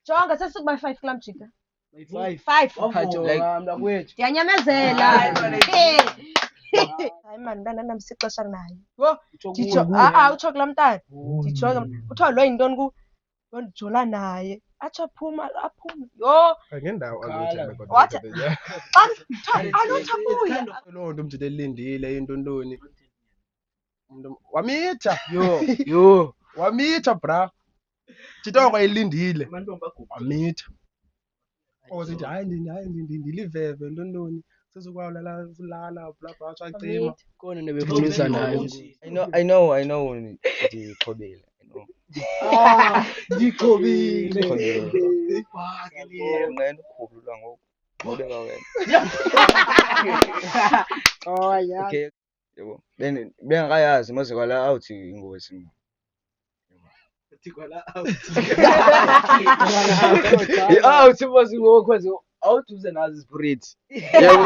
Jonga sesikuba 5 kulamjika. 5 5. mntakwethu Ndiyanyamezela. Hayi man mntana msixesha naye. Yho, utsho kulaa mntana. Ndijonge kuthiwa lo yintoni ku? Ndijola naye. Atsho aphume. Yho. Ngendawo Wathi aluthi abuya. loo nto umjita elindile intontoni. Wamitha. Yo. Wamitha bra. Jita kwayilindile. Wamitha. Sithi hayi ndiliveve intontoni. Sezokwalala ulala bla bla acima. Khona nebefundisa nayo. I know ndiqhobile. Ndiqhobile. Ngena ukhulula ngoku. Ngobeka wena. Ya. Okay. Yebo. Bengakayazi mase kwala out ingozi mina. Out mase ngokwenza out uze nazi spirit. Yebo.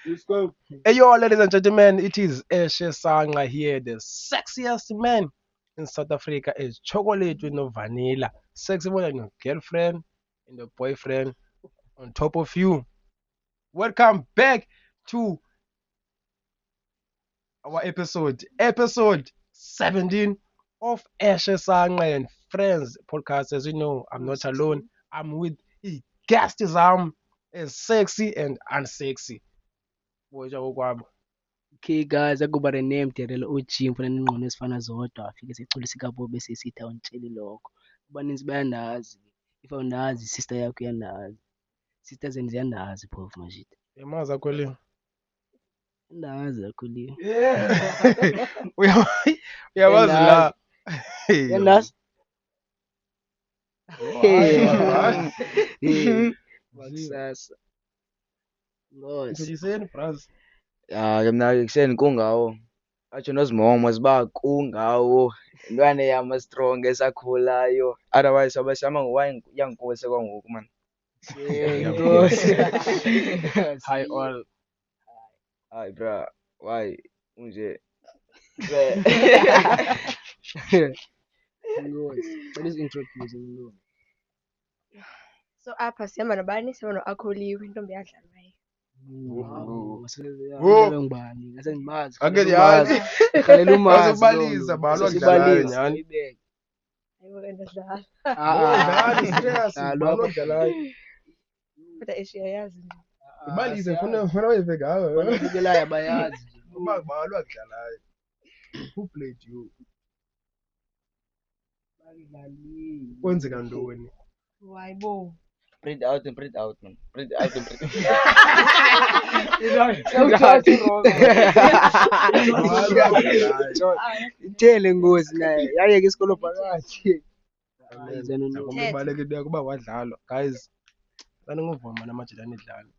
Let's go. Hey yo, ladies and gentlemen, it is Eshe Sanga here, the sexiest man in South Africa is chocolate with no vanilla. Sexy more than your girlfriend and your boyfriend on top of you. Welcome back to our episode 17 of Eshe Sanga and Friends podcast. As you know, I'm not alone. I'm with a guest as sexy and unsexy. Okay guys, akuba the name Derelo OG mfana ningqondo esifana zodwa afike sicula ikabo bese sitha untsheli lokho. Abaninzi bayandazi. If awunazi sister yakho yanazi. Sisters and ziyandazi phofu manje. Yamaza kweli. Ndazi akuliyo. Uyawazi la. Yandazi. Sasa. Introducing bras. Mina ekuseni kungawo. Atsho nozimomo ziba kungawo. Intwane yama strong esakhulayo. Otherwise abashama ngowine yankosi kwangoku man. Inkosi. Hi all. Hayi bra, why unje? Inkosi. Please introduce umuntu. So apha sihamba nabani? Sihamba no-Akholiwe, intombi yadlalwayo. Wow. Ngibani? Ngase ngibazi. Angeke yazi. Khalela umazi. Azobaliza balwa kudlalayo nyani. Hayibo ke ndadlala. Dlala serious balwa kudlalayo. Kodwa eshiya yazi. Ibalize funa weve ngawe. Abakelayo abayazi. Uma balwa kudlalayo. Who played you? Kwenzeka ntoni? Hayibo. Print out man. Print out. Ithele ngozi naye yayeke isikolo phakathi. Akubalekile kuba wadlala. Guys, saninguvuma namajilani idlala.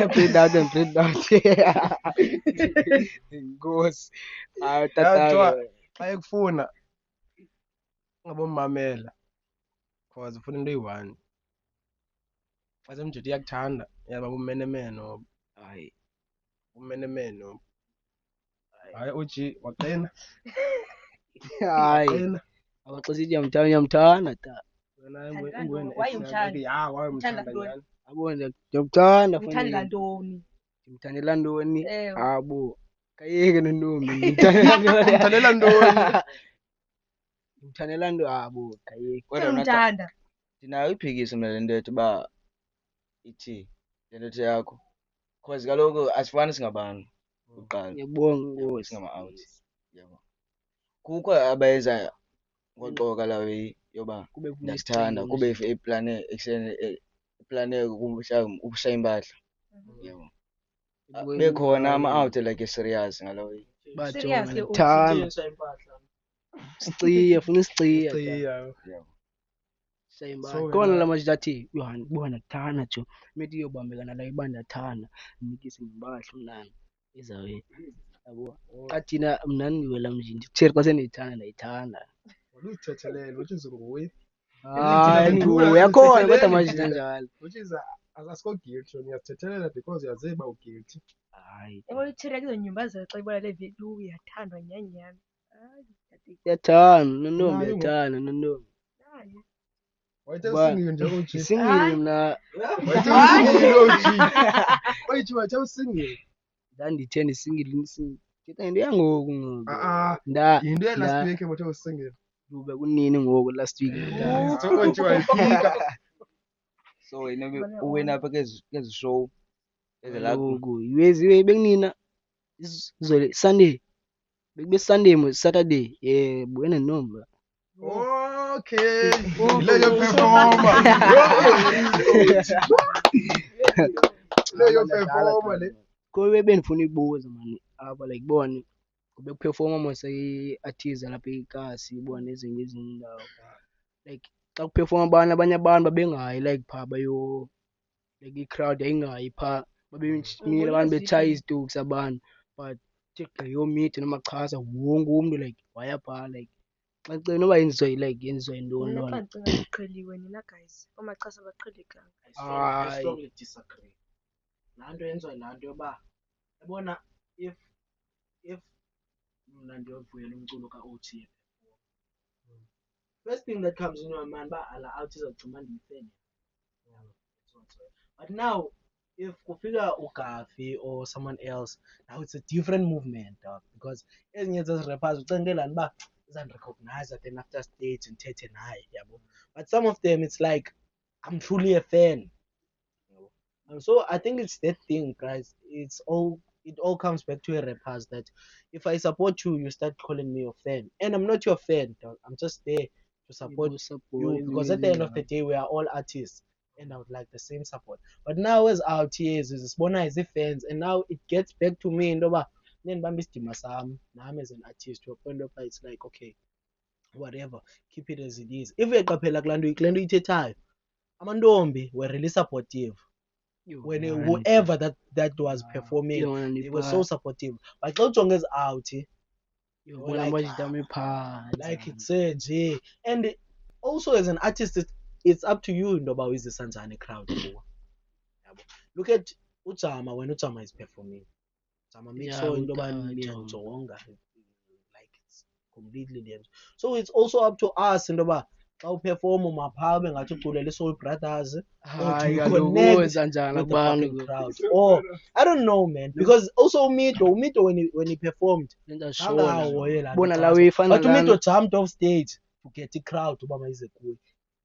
Print out. Ngozi. Hayi tata. Xa ekufuna ngabomamela. Cause ufuna into eyi-1. Xa semjidi iyakuthanda, yaba bumenemeno. Hayi. Umenemeno. Hayi uji waqina. Hayi. Abaxisithi yamthanda ta. Why umthanda? Ya, why umthanda njani? Abona ngiyamthanda Umthandela ntoni? Ngimthandela ntoni? Ewe. Abo. Kayeke nontombi Umthandela ntoni? Ngimthandela ntoni? Abo, kayeke. Umthanda. Ndinayo iphikisa mina lento ethi ba ithi lento yakho. Cause kaloku asifani singabantu. Uqala. Ngiyabonga ngosi. Singama out. Yebo. Kukho abayenza ngoxoka lawo yoba ndasithanda kube iplane eksene iplane ukushaya impahla. Yebo. Bekhona ama out like serious ngalawo. Bajonga thanda. Siciye funa isiciye. Yebo. Sayimba. Kona la manje athi Yohani bona thana jo. Methi yobambekana la ibanda thana. Nikise ngibahla unani. Izawe. Yabo. Qathina mnani wela mjini. Theri xa senithanda ndayithanda. Uluthethelele uthi nguwe. Hayi Thina uyakhona kodwa sithethelele manje thina. kanjalo. Which is asikho guilty, uyazithethelela because uyazi uba u-guilty. Hayi. Yabo ithera kuzonyumba xa ibona le video uyathandwa nyanyana. Hayi, dadethu. Iyathanda nontombi, Nayo iyathanda nontombi. Naye. Wayethe Uba usingile nje OG. isingile mna. Wayethe usingile OG. Wayethe wathe usingile. Ndandithe ndisingile ndithetha ngento yangoku ngoku. Yinto ye-last week wathe usingile. Ndube kunini ngoku last week. So OG wayifika. So wena uwena apha kezi show ezilapha. Ngoku iwezi bekunina izolo Sunday. Bekube Sunday mo Saturday. Buena nomba. Okay. Leyo performer. Leyo performer le. Kobe bendifuna ibuza man apha like bone kube kuperforma mos artists lapha eKasi bone ezinye indawo. Like xa kuperforma abanye abantu babengayi like pha bayo like i-crowd yayingayi pha babemile abantu betshaya izitokisi abantu but thixa yomeet noma chaza wonke umntu like waya pha like xa cela noba yenziwa yintoni loo Mna xa nto. ndicinga iqheliwe nina guys. Oomachasa abaqhelekanga. I strongly disagree. Laa nto yenziwa yilaa nto yoba yabona if mna ndiyovuyela umculo ka-O_T first thing that comes in your mind uba ala out izawugcima ndiyifene. But now if kufika uGafi or someone else, now it's a different movement, dog, because ezinye zezi rappers ucinga laa uba izandirecognize then after stage ndithethe naye yabo. But some of them it's like I'm truly a fan. And so I think it's that thing, guys. It all comes back to a rappers that if I support you, you start calling me your fan. And I'm not your fan, dog. I'm just there to support you because at the end of the day, we are all artists and I would like the same support. But now as our TAs, is Bona as fans, and now it gets back to me and over then Bambistima Sam, now as an artist to a point of it's like, okay, whatever, keep it as it is. If we kapela Glando Itetayo, Amandombi were really supportive. When whoever that was performing, they were so supportive. But Chong is out, like it said, yeah. And also as an artist, it's up to you, Ndoba is the Sanzani crowd. Look at Uchama when Uchama is performing. Uchama makes so Ndoba like it's completely different. So it's also up to us, Ndoba. How perform maphabe ngathi uculele Soul Brothers or do you connect with the fucking crowd? Or I don't know, man, because also Mito when he performed but Mito jumped off stage to get the crowd to Bama is cool.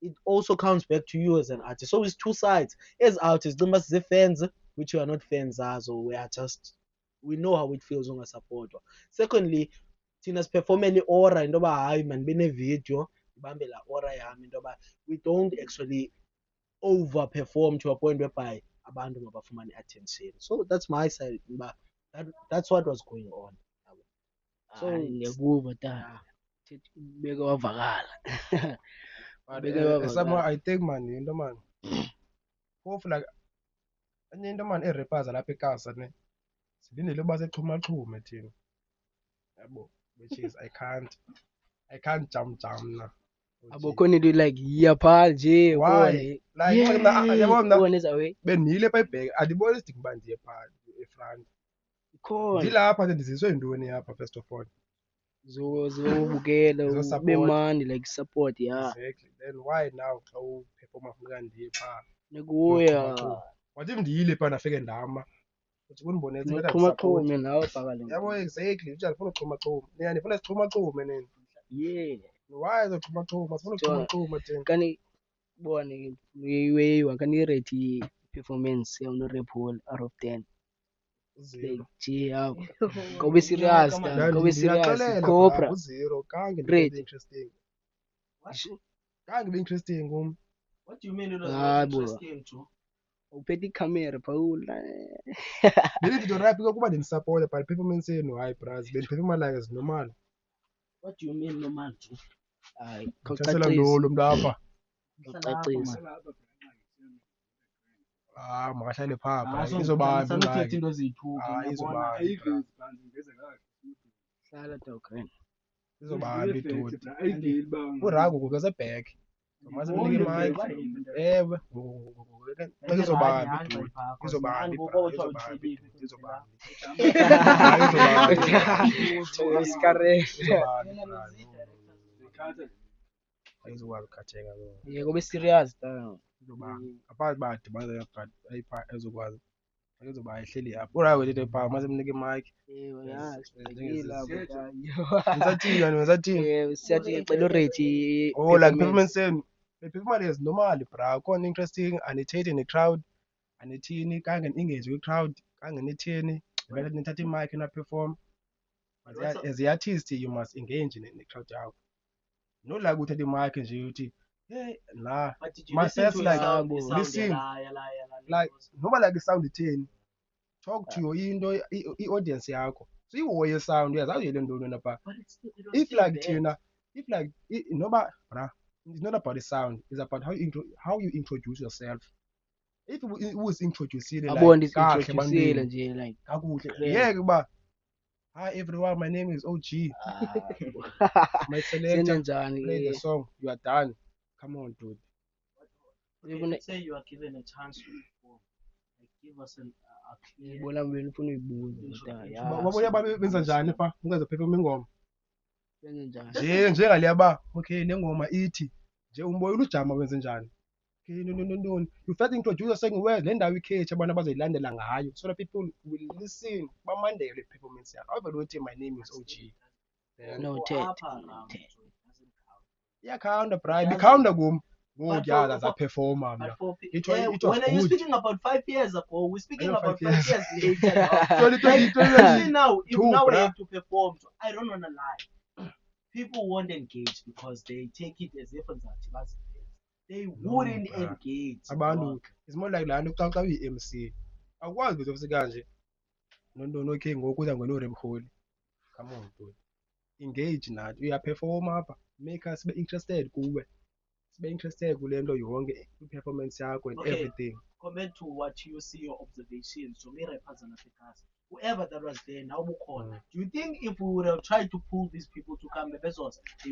It also comes back to you as an artist. So it's two sides. As artists, the fans, which you are not fans as, or we know how it feels on a supporter. Secondly, Tina's performing aura and man been video. We don't actually overperform to a point whereby abantu mabafumane attention. So that's my side, but that's what was going on. So ngiyakuva ta beke wavakala. But somehow I think man, into man. Phofu like enye into man e-rappers lapha eKasa ne. Silindele uba sexhumaxhume thina. Yabo, which is I can't jump na. Abukho into like yapha nje Why? Like ubone zawe benile pha ibheke andiboni isidingo uba ndiye phaa efront. khona Ndilapha ndiziswe yintoni apha first of all. zobukela bemandi like support ya Exactly. Then why now xa uperforma funeka ndiye phaa? nikuya Wathi ndiyile phaa ndafike ndama. Uthi kundibonela noxhumaxhume nawe bhakale. Yabo exactly, uthi andifuna uxhumaxhuma. Nina nifuna sixhumaxhume nina. Yeah. Why zoxhumaxhuma? Sifuna uxhumaxhuma thina. Kani bone weyiwa kani rate performance ya no rap hall out of 10. Like G up. Go be serious, man. Go be serious. Cobra. Zero. Kange Great. be interesting. Kange be interesting kum. what do you mean it was Ah, not boy. interesting too? Uphethe camera Paul. Belithi to rap kuba ndinisupport but performance yenu hayi bras. Bendiperforma like as normal. What do you mean no man too? Hayi, Uthasela lo mntu apha. khawucacisa. Makahlale phaa bra. So Izobambi sanithethe ingxaki. into eziyithuki Izobambi. Hlala Dogren. Izobambi dude. Urago kuke sebhek. Mase mnike mic. Ewe. Izobamba idude. Izobamba ibra. Izobamba idude. Izobamba. Ayizokwazi ukukhatheka lo. Yeke ube serious ta. Izobamba. Apart badi ayizokwazi. Ayizoba ehleli apho. Ura wethe pha mase mnike mic. Nisathini? Siyathi ngicela urate Oh, like performance yenu. Le performance is normal bra. Khona interesting, anithethe ne-crowd. Anithini kange engage kwi-crowd, kange nithini. Vele nithatha i-mic na perform. As the artist you must engage ne-crowd yakho. No like uthatha i-mic nje uthi hey nah. My sense like listen. Like noma like i-sound ithini. Talk to your into i-audience yakho. So ihoye sound uyazazi le nto wena pha. If like thina, noma bra, it's not about the sound, it's about how you introduce yourself. If it was introduced like introduce nje like kakuhle. Yeah kuba hi everyone, my name is OG. My selector play the song, you are done. Come on dude. Let's say you are given a chance to perform. Like give us a clear. Bona mina ufuna uyibuza Babuya benza njani pha? Ungaze perform ingoma. benza njani Nje ngaliya ba, okay le ngoma ithi nje umboyela ujama wenze njani? Okay no. You first introduce yourself where le ndawo ikhethi abantu abazoyilandela ngayo. So that people will listen, bamandele performance yakho. Awuvele uthi my name is OG. no Iyakhawunta bra, ibikhawunta kum. Ngokuyazi as a performer mina. When you're speaking about 5 years ago, we're speaking about 5 years later. 2020 now, if now we have to perform, so I don't want to lie. People won't engage because they take it as if it's they wouldn't engage. Abantu, it's more like lana xa uyi-MC. Akwazi ukuthi ufika nje. No okay ngokuza ngeno remholi. Come on dude. Engage nathi. Uyaperform apha. Make us be interested kuwe. Be interested kule nto yonke i-performance yakho and everything. Comment to what you see, your observations. So me represent Africans. Whoever that was there now corner. Do you think if we would have tried to pull these people to come the bezos, they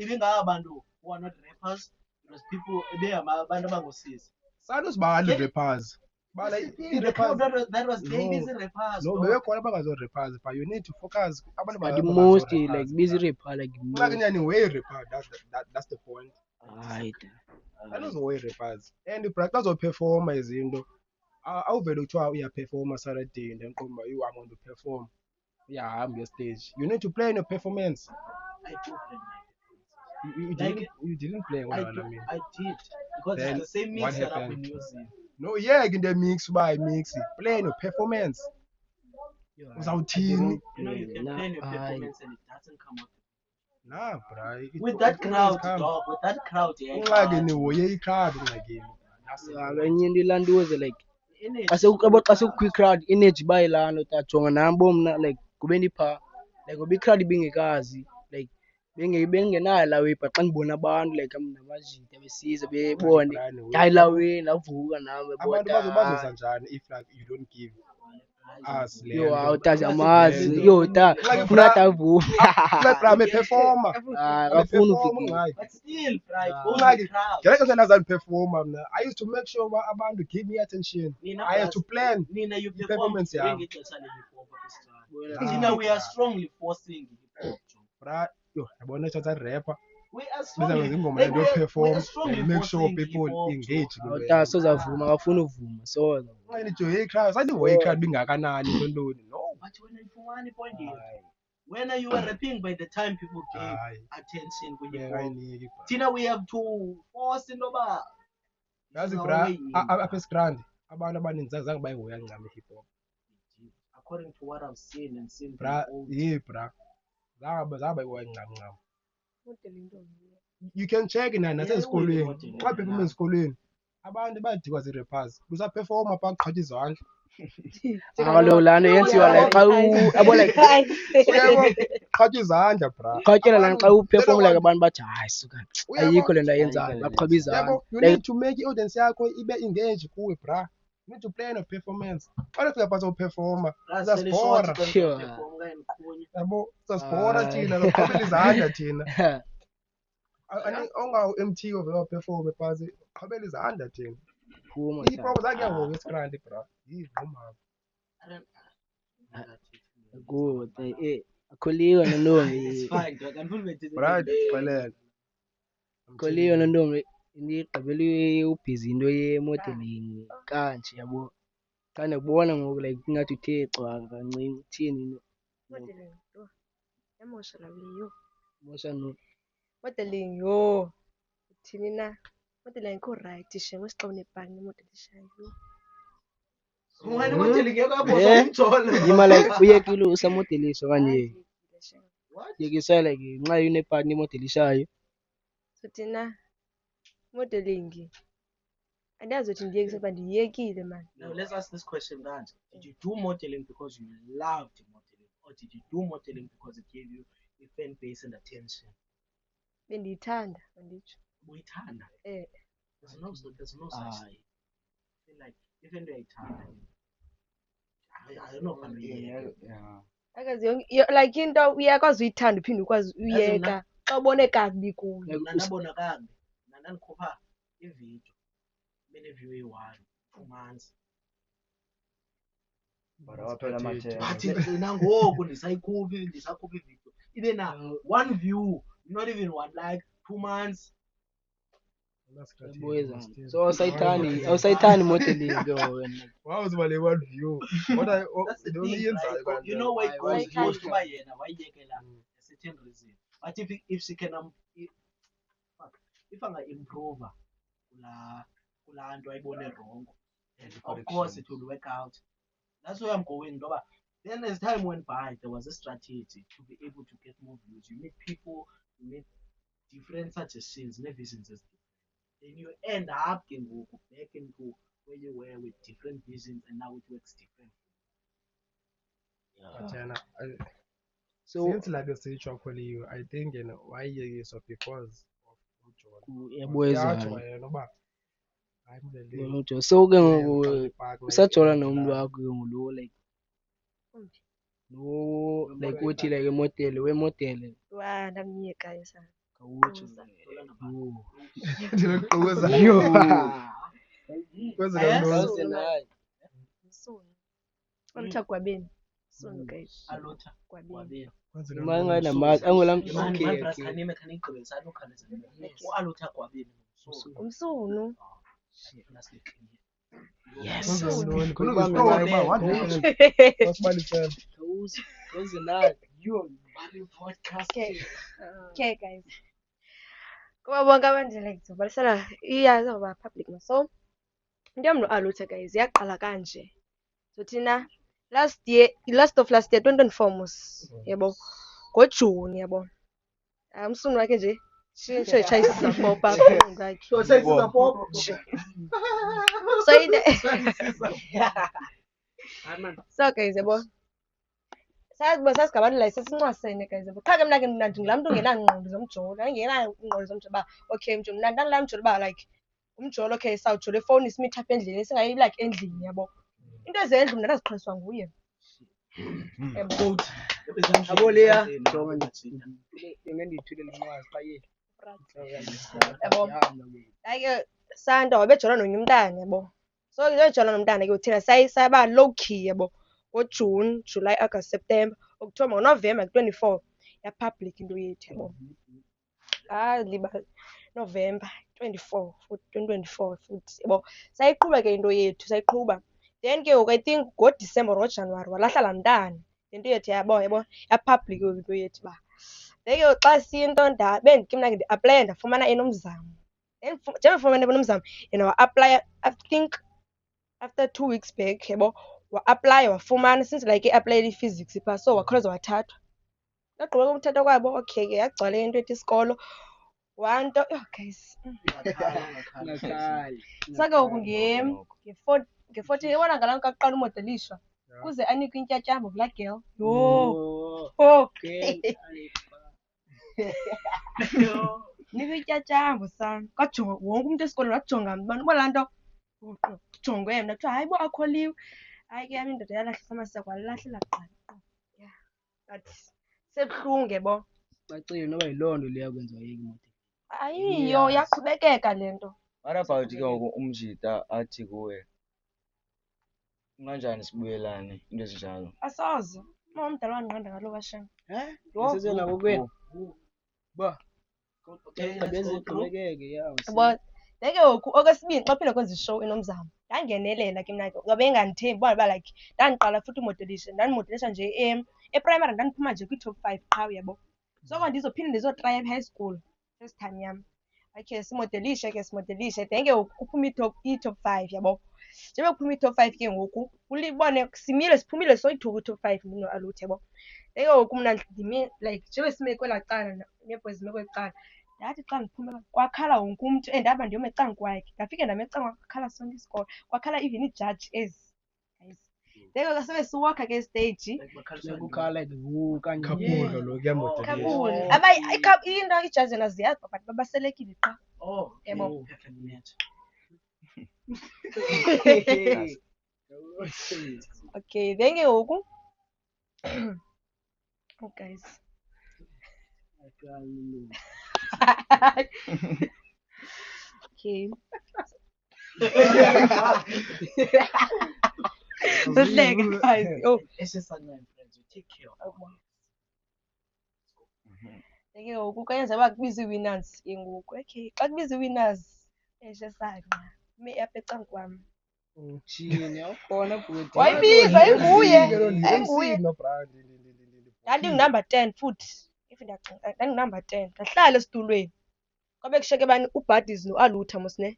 even abantu who are not rappers, those people they are abantu abangosiza. Sanus bali rappers. That was babies rappers. No, bebekhona abangazo rappers, but you need to focus. But the most like busy rapper like way rapper. That's the point. Right. I know way rappers. And the practice of performer is awuvele kuthiwa uyaperforma Saturday and then qomba you are going to perform. Yeah, I'm your stage. You need to play in your performance. I do play. You didn't play I did because then it's the same mix that I've been using. No, yeah, in the mix by mixing. Play in your performance. Without team. You know you can play in your performance and it doesn't come out. Nah, bro. With that crowd, dog. With that crowd, yeah. enye into ilantuze like xa sekukwi-crowd energy bayilana utajonga nabo mna like kube ndipha like ngoba i-crowd ibingekazi like bengenayo laa way but xa ndibona abantu like namajita besiza bebone hayi laa way ndavuka nam abantu bazoza njani if like you don't give us yo awutazi amazi yo ta funa tavuma like performer akafuna ufika But still, right? I used to make sure abantu give me attention. I had to plan Nina, you the performance. Yeah. Nina, we are strongly forcing Right. Yo, I want to start rapper. We are strongly perform and make sure people engage. Sozavuma akafuna uvuma soza no. But when point is, when you were rapping by the time people gave attention, Tina, we have to force in over. That's it, bra. Apha grand. Abantu abaninzi zange bayihoya ncam hip hop. According to what I've seen and seen. Bra, yeah, bra. Zange bayihoya ncam. You can check nasesikolweni xa perform esikolweni abantu badikwa zii-rappers kusaperforma phaa kuqhathwa izandla akalo lana yenziwa like xa abo like qhathwa izandla bra qhatyela lana xa uperform like abantu bathi hayi suka ayikho le nto ayenzayo baqhweba izandla you need to make i-audience yakho ibe engage kuwe bra You need to plan a performance. Xa ufika phantsi uperforma Sell ishort, uzasibhora. Sure. perform okanye nikhunye. Yabo uzasibhora thina loqhubela izandla thina. Onga-MT ovela uperforme phantsi qhubela izandla thina. Phuma Iipromo zakhe ngoku isikranti bra. Yingqumama. good akholiwe nontombi It's fine, dog. Andifuni bethini. Right, xolele. akholiwe nontombi ndigqibele ubhizi into yemodeling kanje yabo xa ndikubona ngoku like ingathi uthe cwaka kancinci uthini Modeling, yho. Yamosha la leyo. mosha no Modeling, yho. Uthini na? Modeling ikho right she ngesixa unebhani modelishayo. Ungani modeling yakho apho umjolo. yima like uyekile usamodelisha kanje What? yekisa like nxa unepani imodelishayo Thina modeling. Andazi ukuthi ndiyekise kodwa ndiyekile man. Now let's ask this question, guys. Did you do modeling because you loved modeling, or did you do modeling because it gave you a fan base and attention? Bendiyithanda manditsho. Uyithanda. There's no such thing. I feel like even though I don't know if Yeah. Akazi like into uyakwazi uyithanda uphinde ukwazi uyeka. Xa ubone kakubi kuyo. nabona kambi nandikhupha ivideo bene-view eyi-1 2 months But awaphela amathemba. but nangoku ndisakhupha ivideo ibe na 1 view, not even 1 like, 2 months. so awusayithandi modeling ke wena Wawuziba le one view. That's the Ntoni thing, iyenzayo right? kanti? You know why it goes Wayithanda. goes kuba yena wayiyekela a certain reason, but if she can if anga-improva kulaa nto ayibone wrong, and of course it will work out. That's where I'm going, ngoba then as time went by there was a strategy to be able to get more views. You meet people, you meet different suggestions, visions as different. Then you end up back into where you were with different visions, and now it works different. But yena, so since like sitsho akholiwe, I think yena wayiyekiswa because of uJohn. yabuyezana Yatsho yena uba hayi modeling. uJohn. So ke ngoku Park, usajola like, nomntu wakho ke ngoku like Umphi? no like uthi like imodele wemodele Wa ndamyekayo sana. kawutsho Ndilokuquza. Kwenzeka Yes. ntoni? Msunu. Olutha gwabeni. Msunu guys. Alutha Gwabeni. kwabeni. Kwenzeka imanga ntoni? namazi angolam Man, okay bras okay khanime khanikugqibisana ukhaleza. Alutha kwabeni. So, Umsunu. yes Kwenzeka ntoni? Kuba Khuluma mna isitori nawe. uba what happened? Wasibalisela. Okay guys. Kuba bonke abantu like zobalisela iyazoba public na. So into yomntu alutha guys yaqala kanje. So thina last year 2024 mos yabo ngoJune yabo. Umsunu wakhe nje shisho echayisa popa ngakhe. So sesiza pop. So so guys yabo. Sasigabani la sesincwasene guys yabo. Qha ke mna ke ngilaa mntu ungenangqondo zomjola, ungenangqondo zomjola ba okay mntu mna ndangilaa mjola ba like umjolo okay sawujola ifowuni simitha apha endlini singayi like endlini yabo. Into ezendlu mna ndaziqhaliswa nguye. Yabo. aboleya jonga ndiyithule lencwazi xa ye Yabo. Like Santa wabejola nomnye umntana yabo. So ngizojola nomntana ke uthina sayaba low key yabo. NgoJune, July, August, September, October, November 24 ya public into yethu yabo. Liba November 24 futhi 2024 futhi yabo. Sayiqhuba ke into yethu sayiqhuba. Then ke I think ngoDecember or January walahla laa mntana. Into yethu yabo ya public into yethu ba. Then ke xa sinto bendike mna ke ndi-aplaya ndafumana enomzamo. Then njengoba ndifumene enomzamo yena wa-aplaya I think after 2 weeks back yabo wa-aplaya wafumana since like i-aplayela i-physics phaa so wakhawuleza wathathwa. Yagqiba kumthatha kwabo okay ke yagcwala into ethi isikolo. One nto guys. So ke ngoku nge-14 yabona ngalaa nto kaqala umodelishwa kuze anikwe intyatyambo kulaa girl. Yho. Okay. Nikwe intyatyambo sana. Kwajonga wonke umntu esikolweni wajonga mbana uba laa nto Jongwe mna kuthiwa hayi bo akholiwe. Hayi ke yami indoda yalahlisa amaseko walahlela kuqala. Yeah. But sebuhlungu bo. Bacile noba yiloo nto leya kwenziwa yeki imoto. Ayiyo yaqhubekeka le nto. What about ke ngoku umjita athi kuwe kunganjani sibuyelane into ezinjalo? Asoze. Uma umdala wanqanda ngalo washana. Sesena kokwenu. Ba. Benze iqhubekeke yawo. Yabo. Ngeke ngoku okwesibini xa phinde kwenza ishow eNomzamo. Ndangenelela ke mna ke ngoba engandithembi bona ba like ndandiqala futhi umodelisha ndandimodelisha nje eprimary ndandiphuma nje kwi-top 5 qha yabo. So ndizophinde ndizotry high school first time yam. Okay simodelishe then ke ngoku kuphuma i-top 5 yabo. Njengoba kuphuma i-top 5 ke ngoku ulibone siphumile soyi-2 kwi-top 5 mna noAlutho yabo. Then ke ngoku mna ndimi like njengoba sime kwelaa cala neeboys zime kweli cala. Ndathi xa ndiphume kwakhala wonke umntu endihamba ndiyoma ecankwakhe. Ndafike ndame ecankwakhe kwakhala sonke isikolo. Kwakhala even iijaji ezi. Guys. Then ke sobe siwalka ke stage. Bekukhala like kanye. Khaphulo lo kuyamodelisha. Khaphulo. Into ijaji naziyazi but babaselekile qha. Yebo. Okay, then ke ngoku oh guys. Okay. Let's guys. Oh, friends, you take care of ke ngoku kayenza uba kubiza ii-winners ke ngoku. Okay, xa kubiza ii-winners esesana me apha ecankwam. Jini awukhona bhuti. Wayibiza ayinguye. Ayinguye. noBrandi. Ndandingunumber 10 futhi. If ndiyacinga ndandinumber 10. Ndahlala esitulweni. Kwabe kushiyeke bani uBuddies noAlutho mos ne.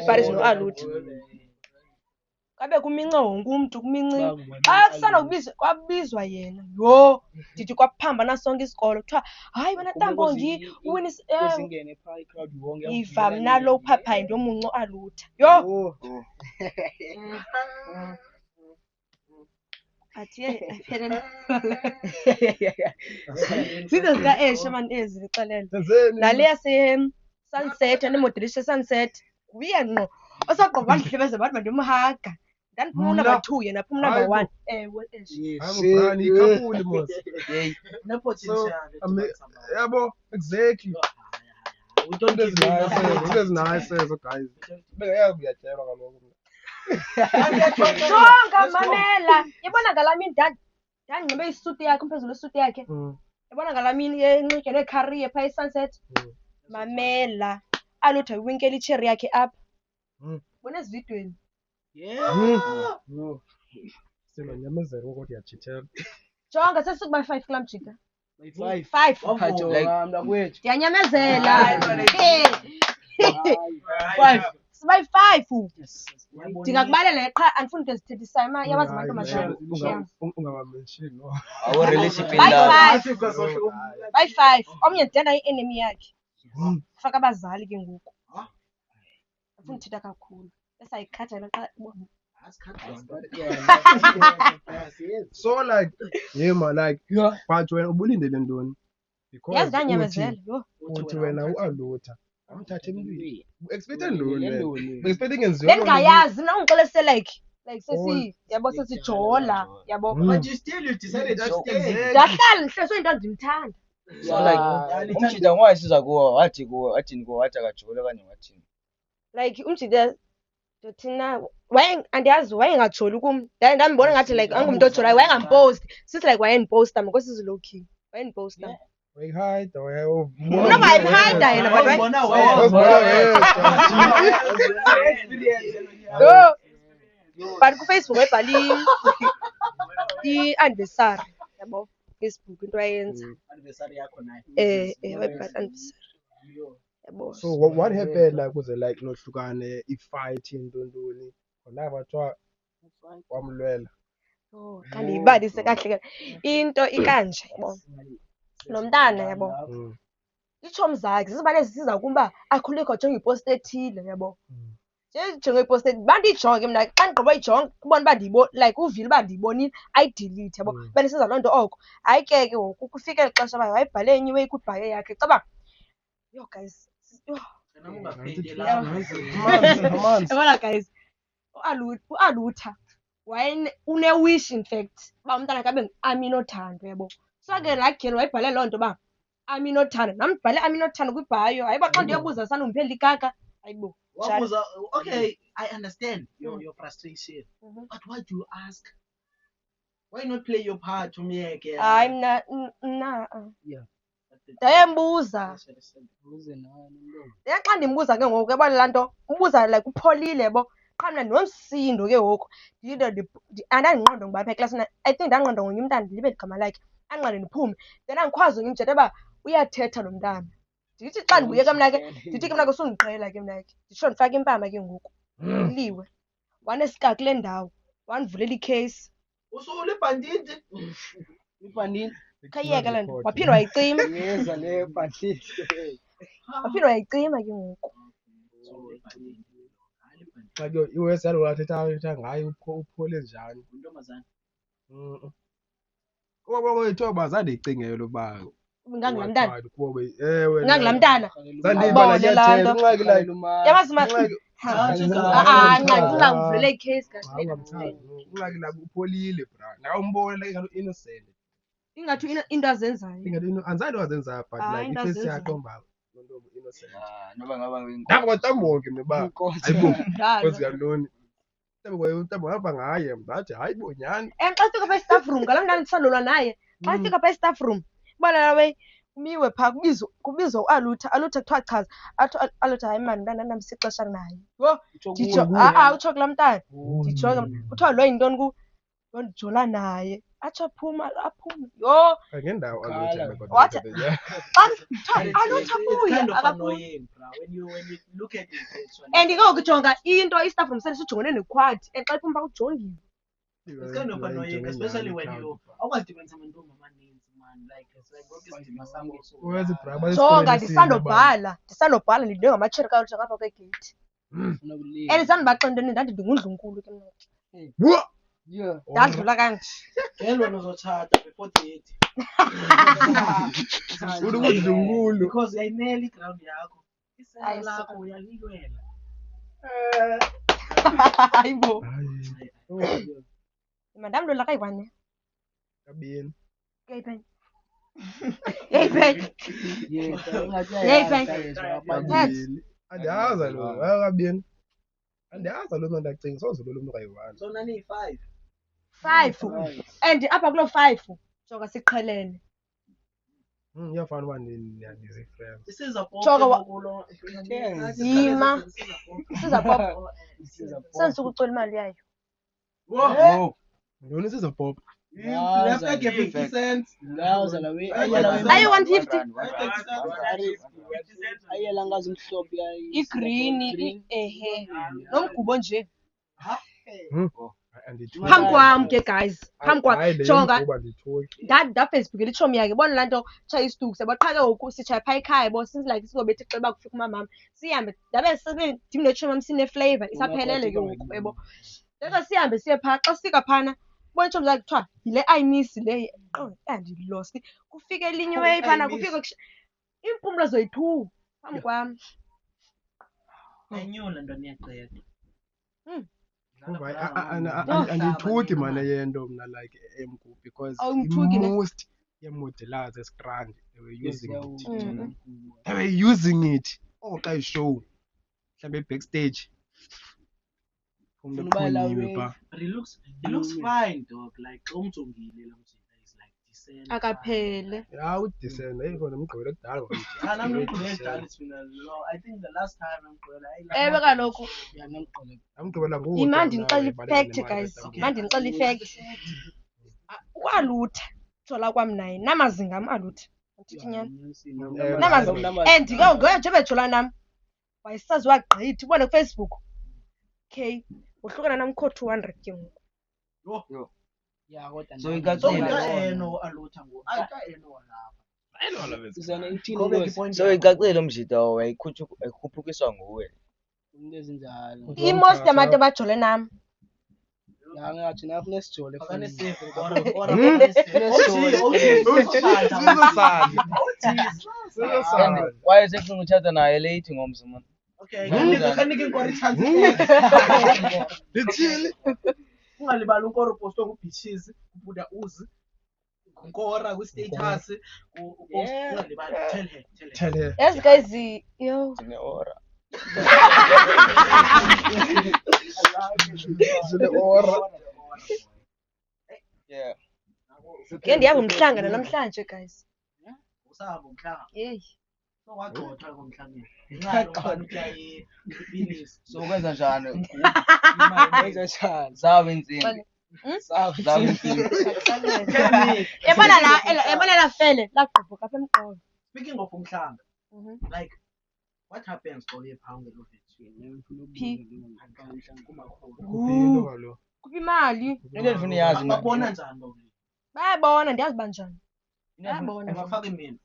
Buddies noAlutho. Kabe kuminca wonke umntu kuminci. Xa kusanokubizwa kwabizwa yena. Yho, ndithi kwaphambana sonke isikolo. Kuthiwa hayi wena Tambongi uwina Singene phaa iCrowd wonke. iva mna lo phaphayi ndomunco uAlutho. Yho. Athi ayiphelele. Zizo zika-Eshe mani ezi ndixelele. Nale yase-Sunset andimodelisha Sunset. Nguye ngqo. Osagqiba bandihlebeze bathi mandimhaga. Ndandiphuma unumber 2 yena aphuma unumber 1. Ewe Eshe. Hayi Brandi ikhapuli mos. nepotential. Yabo exactly. Into ezinayo ezo guys. Bengeke uyatyelwa kaloku. Jonga mamela. Yabona ngalamini ndandibe isuti yakhe umphezulu isuti yakhe. Yabona ngalamini enxitywe neekhariye phaa eSunset. Mamela. Alutho winkela icherry yakhe apha. Bona ezividweni. Silonyamezelo ukuthi uyachithela. Jonga sesikuba 5 kulaa mjika. 5. 5. Hajo mntakwethu. Ndiyanyamezela. 5. Siba 5. Ndingakubalela qha andifuni into ezithethisayo yabazi amantombazana. Ungabamention no. Awu release By ipinda. 5. By 5. Omnye ndithanda i-enemy yakhe. Faka abazali ke ngoku. Andifuni uthetha kakhulu. Esayikhathala qha bona. So like like but wena ubulindele ntoni? Because Yazi ndanyamezela. Yho. uthi wena uAlutho amthathe emntwini. Expect ntoni? Expect ingenziwa. Bendingayazi mna ungixelese like sesi yabo sesijola yabo. But you decided to stay. Ndahlala ndihleswe into ndimthanda. So like umjita ngowasiza kuwo wathi kuwo athini kuwo wathi akajule kanye wathini. Like umjida thina andiyazi wayengajoli kum. Ndambona ngathi like angumuntu ojolayo wayengampost. Sithi like wayendiposta mako sizilow key. Wayendiposta. Wayihide Una wayimhida yena but kuFacebook wayibhala i-anniversary yabo. Facebook into ayenza. Anniversary yakho nayo. Wayibhala anniversary. Yabo. So what happened like kuze like nohlukane ifight intoni khona bathiwa wamlwela. Oh, kanti ibalise kahle into ikanje yabo. Nomntana yabo. Itshomi zakhe zizibane ezisiza kuba akhulikho jonga ipost ethile yabo. Nje jonga ipost bandijonge mna xa ndigqiba ijonga ubona uba like uvile uba ndiyibonile ayidelete yabo. Bandisiza loo nto oko. Hayi ke ngoku kufike ixesha uba wayibhale enye iweyi kwibhayo yakhe caba. Yo guys. Nami ungaphendi Amanzi. Yabona guys, u-Alutha une-wish in fact uba umntana kabe ngu-Aminothando yabo. So ke laa girl wayibhale loo nto uba Aminothando. Nam ndibhale Aminothando kwibhayo. Hayibo xa ndiyobuza sana undiphendula ikaka. Hayibo. Wabuza, okay, I understand your frustration. Mhm. But why do you ask? Why not play your part umyeke? Hayi mna Yeah. ndayembuza. Uze nani ntombi. Xa ndimbuza ke ngoku yabona laa nto umbuza like upholile yabo. Qha mna ndinomsindo ke ngoku andandinqondo ngoba apha eklasini I think ndanqondo ngonye umntana ndilibe igama lakhe anqande ndiphume then andikhwazi ngimthetha uba uyathetha lo mntana. Ndithi xa ndibuye ke mna ke ndithi ke mna ke sundiqhela ke mna ke nditsho ndifake impama ke ngoku ndiliwe wanesikaki kule ndawo wandivulela ikheyisi Usule banditi. Ibhandile. khayiyeke le nto waphinde wayicima Yeza le bhandile. waphinde wayicima ke ngoku. Xa ke iWest yalo wathetha ngayo uphole njani. Untombazana. Kuba kwethiwa bazandiyicingela uba Ngangulaa mntana ewe ngangulaa mntana zandiyibala Abone laa nto. unxaki like Yabazi ma unxaki ncadi ungangivulela ikheyisi unxaki like upholile bra nawe umbona like ingathi innocent ingathi into azenzayo. ingathi anzange wazenza but Hayi, like into ifesi azenzayo. yakho mba loo ntombi innocent noba ngaba ndaba kwatambonke mba hayibo Ndala. kozi yantoni ntambo ngapha ngaye ndathi hayibo nyhani Xa sifika phaa e-staff room ngalaa mntana ndisandolwa naye xa sifika phaa e-staff room ubana nawe umiwe phaa kubizwa u-Alutha kuthiwa chaza athi Alutha hayi mani mntana ndinamsi ixesha naye. Yho nditsho utsho kulaa mntana ndijonge kuthiwa lo yintoni ku yho ndijola naye atsho aphume yho ngendawo wathi xa kuthiwa Alutha It's kuye kind of akaphumi. annoying, bro. When you look at it, it's And ke ngoku jonga into i-staff room sele sijongene nequad and xa iphuma phaa ujongiwe. It's kind of annoying, especially when you awukazidibanisa amantombi amaninzi, man. Like it's like ngoku isidima sakho so. Jonga ndisandobhala ndilindwe ngamatsheri kaLutha ngapha kwegeyithi and zandibaxa ntoni ndathi ndingundlunkulu ke mna ndadlula kanje. Girl, wena uzotshata before 30. udungudlunkulu Because ayineli iground yakho. Isela Hayi, lakho uyalilwela. Hayibo mandamlula kayi-1 kabini yeyiphen kabili andiyaza lo kabini andiyaza lo ndacinga soze lo mntu kayi-1 So nani 5. 5 and apha kuloo 5 jonga siqhelene. iyafana uba ndizii-friends Isiza pop. Jonga Zima. Isiza pop sendisuka ucela imali yayo. Whoa. ntoni isiza pop Left like 50 cents. Ayi 150 ayela ngazi mhlophe igreen ehe nomgubo nje andithuki phambi kwam ke guys phambi kwam jonga ndithuki ndafacebookela itshomi yakhe bona laa nto tshaya isituku sebo qha ke ngoku sitshaya phaa ekhaya bo since like singobethi xela uba kufika umamam sihambe ndabe ndim netshomi yam sineflavor isaphelele ke ngoku yebo ndeke sihambe siye phaa xa sifika phana bona itshomi zakhe kuthiwa yile ayimisi le andilost kufike elinye way phana kufike impumlo zoyi-2 phambi kwam. Ayinyola ntoni yaqeda. andithuki mane yento mna like emku because Awumthuki ne? most yemodelers esikrandi they were using it xa ishow mhlawumbe backstage umntu ephonyiwe phaa But it looks fine, dog. Like umjongile la mjinga is like decent. Akaphele udisenda khona mgqibelo kudala Kana mgqibelo edala it's been a long. I think the last time mgqibelo ewe kaloku amgqibela ngoku imandinixela ifact guys mandinixela ifact uAlutha jola kwam naye namazinga am Alutha ndithi nyani namazinga and ke njengoba jola nam wayesazi wagqithi ubone kuFacebook okay uhlukana nam kho 200 ke ngoku so icacile so icacile umjita wayikhupukiswa nguwe i-most yabantu abajole nam kwaye sekufunga utshata naye leyithi ngomso mani Okay, kanike inkori chance. Lithini? Ungalibali unkori posto ku-beaches, ubuda uzi. Unkora ku-status, ungalibali. Tell her. Yes guys, yo. Zineora. Zineora. Yeah. Ke ndihamba umhlanga namhlanje guys. Usahamba umhlanga. Hey. So wagxothwa ngomhlangeni. Nxa So kwenza njani? Wenza njani? Zabe insimbi. Hmm? Zabe insimbi. Yabona la fele laqhubuka apha emqolo. Speaking of umhlanga, Mhm. like what happens xa uye phaa ngeloveti? Kuphilo kaloku. Kuphi imali? Into endifuna iyazi Babona njani lo? Bayabona ndiyazi banjani. Bayabona. Abafaki imini.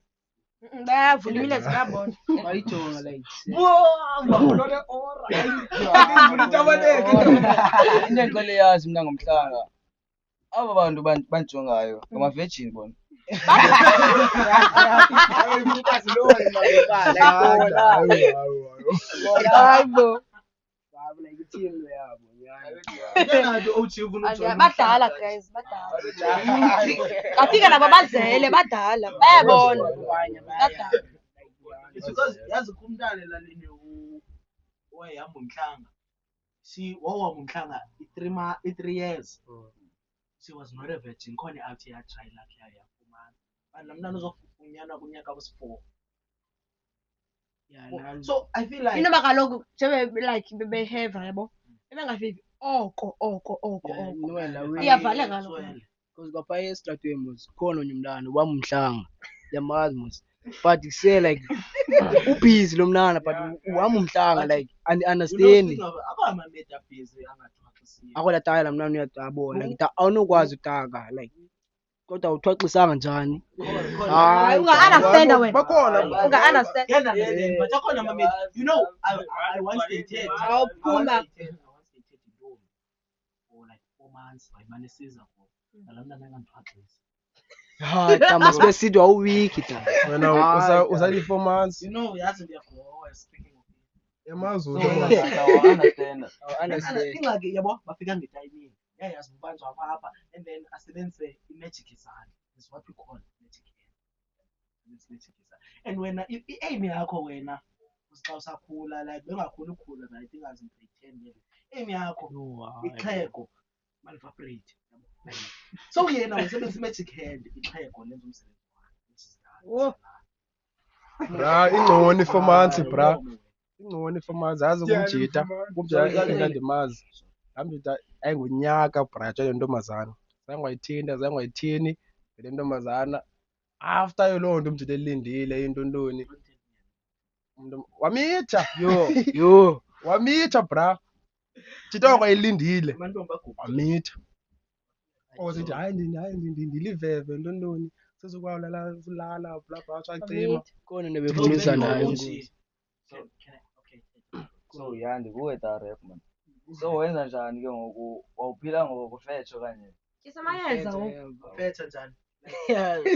Bayavula imile ziyabona. Bayijonga like into endicela yazi mna ngomhlanga. Aba bantu bandijongayo ngama-virgin bona. Hayibo. baba like ithini lo yabo nyana. Njengathi OG ufuna ujoyina Badala guys, badala. Kafika nabo bazele badala. Bayabona. Badala. because yazi kumntana elalini owayehamba umhlanga. Wawuhamba umhlanga i-3 years. She was not a virgin. Khona athi yatry luck yayo yafumana. But la mntana uzofunyana kunyaka wesi-4. Yeah, So I feel like Inoba kaloku njebe like behave yabo. Ebengafiki oko. Iyavaleka lo. because kwapha estratweni mos khona onye umntana wami umhlanga yamazi mos but say like ubusy lo mntana but wami umhlanga like and understand abamameda busy angathwaxisiyo. akola taya la mntana uyabona like awunokwazi utaka like kodwa uthwaxisanga njani. Hayi, Unga-understand wena. Bakhona. Unga-understand. But akhona mameda. You know, I once dated. Awuphuma. For like 4 months. Wayimane siza for. La mntana engandithwaxisi. hayi tama sibe sithi wawuwiki ta. Wena usali 4 months. You know, yazi ndiyagowa speaking of it. Emazulu. Understand. Ingxaki yabo bafika ngetayimini. Yayazi ubanjwa apha and then asebenzise i-magic izandla. Is what we call magic hand. And wena i-aim yakho wena xa usakhula like bengakhuli ukhula right ingazi grade 10 level. Aim yakho ixhego malivaporate. So yena usebenzisa i-magic hand ixhego lenza umsebenzi wakhe. Bra, ingconi 4 months bra. Ingconi 4 months yazi kumjita. Kumjita engandimazi. Amjita ayingunyaka bra tshela ntombazana. Zange wayithinta, zange wayithini le ntombazana. After lo nto umjita elindile into ntoni. Wamitha yo. Wamitha bra. Jita wakwayilindile. Amantombi aguqu. Wamitha. Sithi hayi ndiliveve ntoni. Sezokwalala bla bla cacima. Khona nebefundisa nayo. So yeah, ndikuwe ta rap man. So wenza njani ke ngoku? Wawuphila ngokufetsha kanye? Kisa mayeza ngoku. Fetha njani?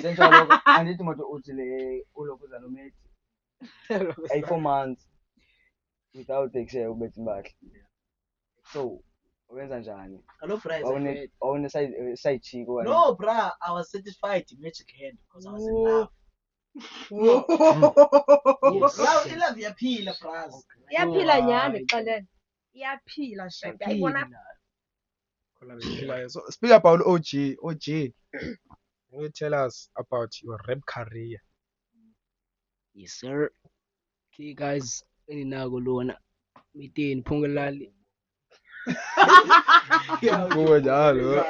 Senjalo andithi manje uthi le ulokuza nomate. 4 months without excess ubetha imbahla. So wenza njani? Hello friends. Wawune side chick wena? No, bruh, I was satisfied in magic hand because I was in love. Love iyaphila, bras. Iyaphila nyani xelele. Iyaphila shit. Ayibona. So speak about OG. Can you tell us about your rap career? Yes sir. Okay guys, eninako lona miteni phungulali Kuwe njalo.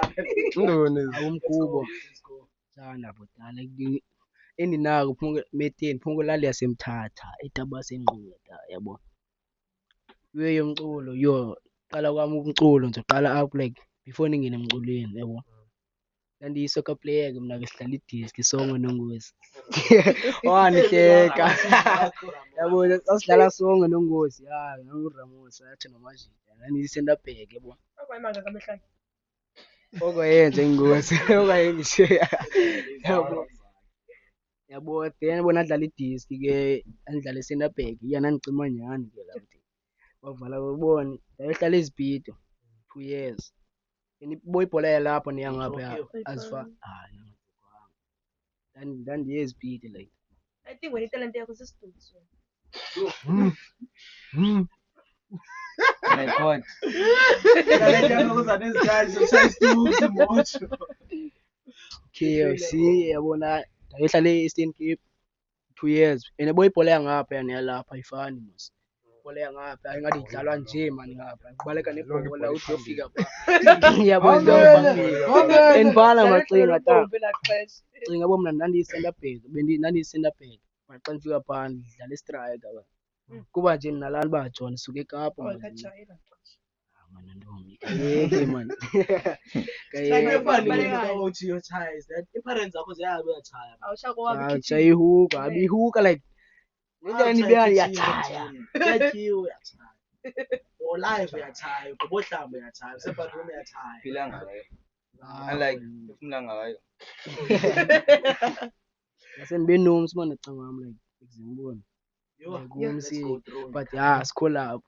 Ntoni? awumkubo sana botala eninako miteni phungulali yasemthatha etabase enqula yabo. Weyo umculo yo qala kwami umculo nje qala up like before ningene emculweni yabo. Ndandiyi-soccer player ke mina ke sihlala i-disc songo nongozi. Wanihleka. Yabo sasidlala songo nongozi uRamos yathi nomajita. Nani-center back yabo. Akwayimanga kamehlanje. Okoyenza ingozi okoyengishe. Yabo then bona adlala i-disc ke andidlala i-center back yana ngicima nyani ke la mthi. wavala ubone yayihlala ezibhido 2 years boyibhola yalapha neyangaphaya azifani ndandiye ezibhido like I think wena italente yakho sisidudu. My God. Talente yakho kuza nezikhathi sokushaya isitusi mojo. KFC yabona ndayohlala e-Eastern Cape 2 years and boyibhola yangaphaya neyalapha ayifani mos. Ibhola yangapha ingathi idlalwa nje mani ngapha kubaleka nebhola uthi uyofika pha yabona endibhala macinga ta cinga bo mna ndandiyi-center back ndandiyi-center back xa ndifika phaa ndidlala istriker kuba nje nalaa nto uba John suka eKapa mana ntombi kayeke mani Uthi uyotshaya is that i-parents zakho ziyabe uyatshaya. awutshaya ihuka abi ihuka like nenjani ndibeya ndiyatshaya Uyatyiwa uyatshaya. Or live uyatshaya, ugobohlamba uyatshaya, usebathroom uyatshaya. Phila ngayo. Unlike phefumula ngayo. ngase ndibe nomsi uba ndacinga wam like zimboni Yo, like let's go through. but sikho lapho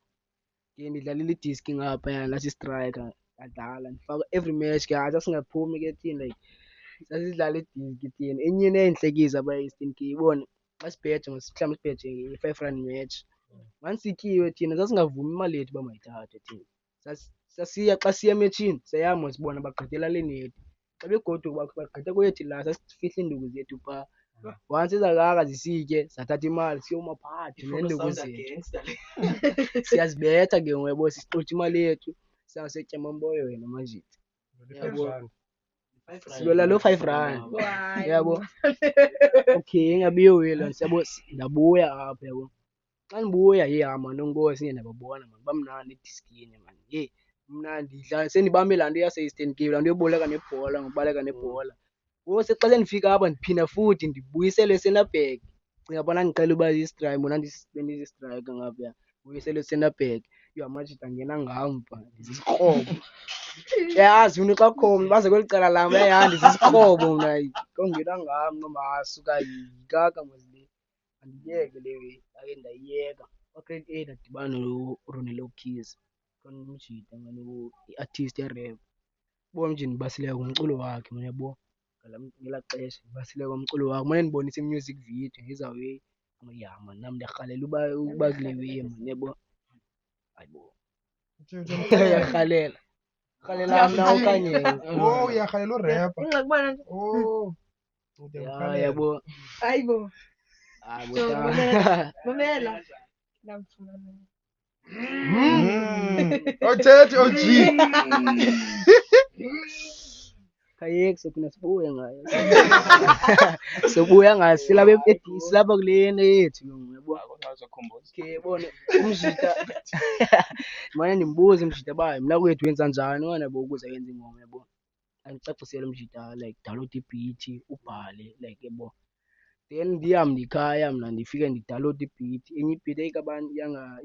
ke ndidlalela idiski ngaphaya lasistriker ndadlala ndifaka every match ke sasingaphumi ke thini like sasidlala idiski thina enye neentlekisa apha e-Eastern Cape ibone xa sibheje mhlawumbi sibheje i-5 rand match once sityiwe thina sasingavumi imali yethu uba mayithathwe thina sasiya xa siya emetshini sayama sibona bagqitha elalini yethu xa begoduka bagqitha kwethu la sasifihla iinduku zethu phaa once ezakaka zisitye zathatha imali siyoma phakathi neenduku zethu siyazibetha ke ngoku yabo sixutha imali yethu siyawusetya mamboyo wena manjiti sibela loo 5 rand yabo okay ingabiyowela siyabo ndabuya apha yabo xa ndibuya mani onkosi ndababona mani bamnandi ediskini mani mnandi sendibambe laa nto yase-Eastern Cape laa nto yoboleka nebhola ngokubaleka nebhola ngoku xa sendifika apha ndiphinda futhi ndibuyisele e-center back cinga bona ndiqhele uba yi-striker bona bendiyi-striker ngaphaya buyisele e-center back amajita angena ngamva ndisizikrobo yazi umntu xa kukho mntu baze kweli cala lam ndizisikrobo mna kongena ngam nomasuka yikaka mosle andiyeke le way ake ndayiyeka kwa-grade 8 ndadibana noRonelo Keys umjita mani i-artist yerap ubona nje ndibasileka kumculo wakhe mani yabo ngelaa xesha ndibasileka kumculo wakhe mane ndibonisa i-music video ngezawuye mani nam ndiyarhalela uba kule way mani yabo hayibo uyarhalela rhalela mna okanye uyarhalela urepa ingxaki ubana nje yabo hayibo hayi mamela ndamfumana othethi OG khayeki sophina sibuye ngayo sobuya ngayo silapha kule nto yethu yabo okay bone umjita mane ndimbuze umjita uba mna kwethu wenza njani mane yabo ukuze yenze ingoma yabo andicacisele umjita like download i-beat ubhale like yabo then ndiyam ndikhaya mna ndifike ndidownload i-beat enye i-beat eyikabantu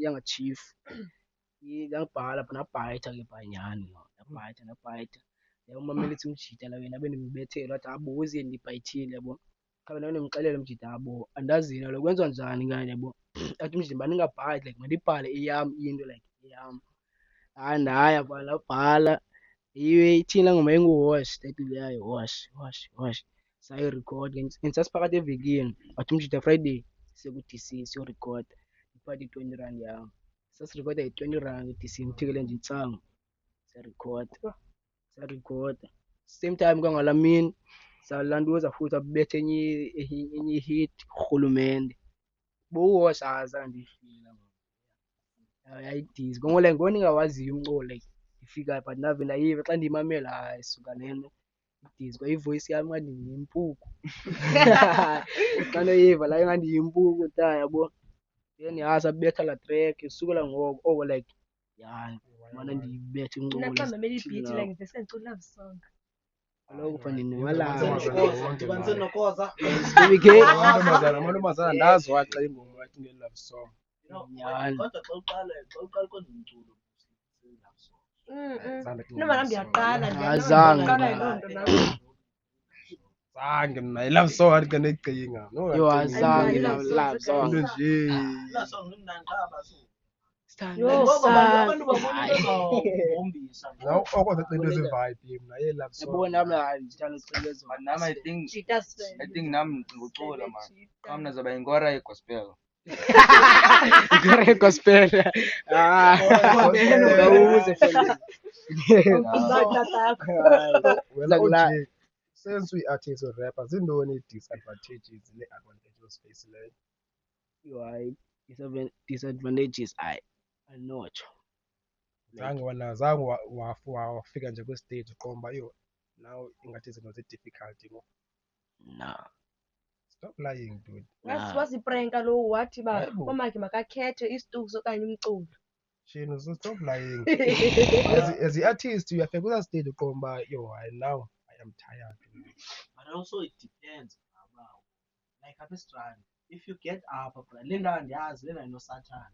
yangaChief yangibhala pha nabhayitha ke bhanyani nabhayitha umamela ithi umjita la wena abe ndimbethela wathi abo uze ndibhayithile yabo khabe nawe ndimxelele umjita abo andazini lo kwenziwa njani kanye yabo athi umjita uba ndingabhayithi like mandibhale eyam into like eyam hayi ndaya phaa ndabhala yiwe ithini laa ngoma enguwash title yayo wash sayirekhoda and sasiphakathi evekini wathi umjita Friday seku-DC siyorekhoda ndiphathe i-20 rand yam sasirekhoda yi-20 rand u-DC ndithikele nje intsangu sarekhoda same time kwangalaa mini salantuza futhi abethe enye i-hit urhulumente bowuwash azandiyifila yayidizi ngoko like ngoko ndingawaziyo umculo like ndifika but ndave ndayiva xa ndiyimamela hayi suka nento idizi kwa ivoyisi yam ngathi ndiyimpuku xa ndoyiva layo ngathi ndiyimpuku ta yabo then sabetha laa track sukela ngoko oko like mana ndiyibethe umculo mna xa ndimamela ibhithi like ndivese ndicula love song kaloku fanele Ndibanise nokoza. amantombazana ndazi waxa ingoma wathi nge-love song Kodwa xa uqala kwenza umculo nomana ndiyaqala Azange. yiloo nto nam zange mna i-love song athi ke necinga yo azange Love love songs, song into nje laa song imnandi qha basu. Stand Yo, like Ngoba sa- abantu babona into ezawuhombisa. Now all the things is vibe na ye love song. yabona nami ngithanda ucikeza But nami Cheetah's I friend. think nami ngicula man. Kama mna zaba ingora ye-gospel. ikore gospel awuze fana Well, Zakula- OJ, since we artists or rappers, zindoni disadvantages ne-advantages facile. Right. Disadvantages anotsho zange wafika nje kwistage uqomba yo now ingathi izinto zi-difficult ngo no stop lying dude. wasiprenka lowo wathi uba Hayibo. umakhe makakhethe isituks okanye umculo. Shino, so stop lying. as i-artist uyafika kula stage uqomba yo now I am tired. But also it depends about like apha esitrand. If you get apha bra le ndawo ndiyazi lena inosathana.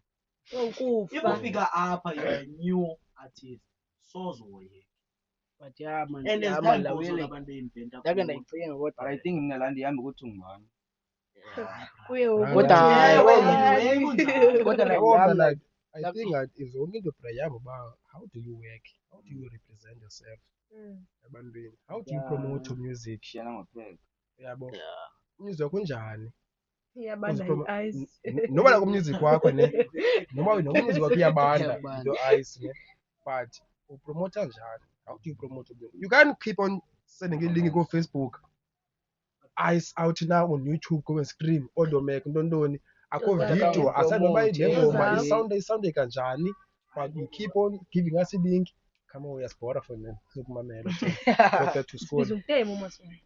If Ukufa. ufika apha you're a new artist sozoyeka. but yeah man And yeah as man time la goes on wele abantu beyinventa. ndake ndayicinga But kodwa I think mina la ndihamba ukuthi ngubani. Kuye Kodwa hayi, Yabona, kodwa like I'm like I think that is only the prayer about how do you work, how do you represent yourself ebantwini, how do you Yeah. promote your music, Shiyana ngopheka. yabo music kunjani iyabanda Uziprom- i-ice. noma like umusic wakho ne noma umusic wakho uyabanda Iyabanda. into ice ne but upromota njani, how do you promote your music? You can't keep on sending a link on Facebook, ice out now on YouTube, go and stream odomeke ntoni akho Yozakho. video asanoma Promote, ingoma yozakho. isound kanjani but you keep on giving us a link. Come on, uyasibhora for them sokumamela better to score Biza umtemo umaswali.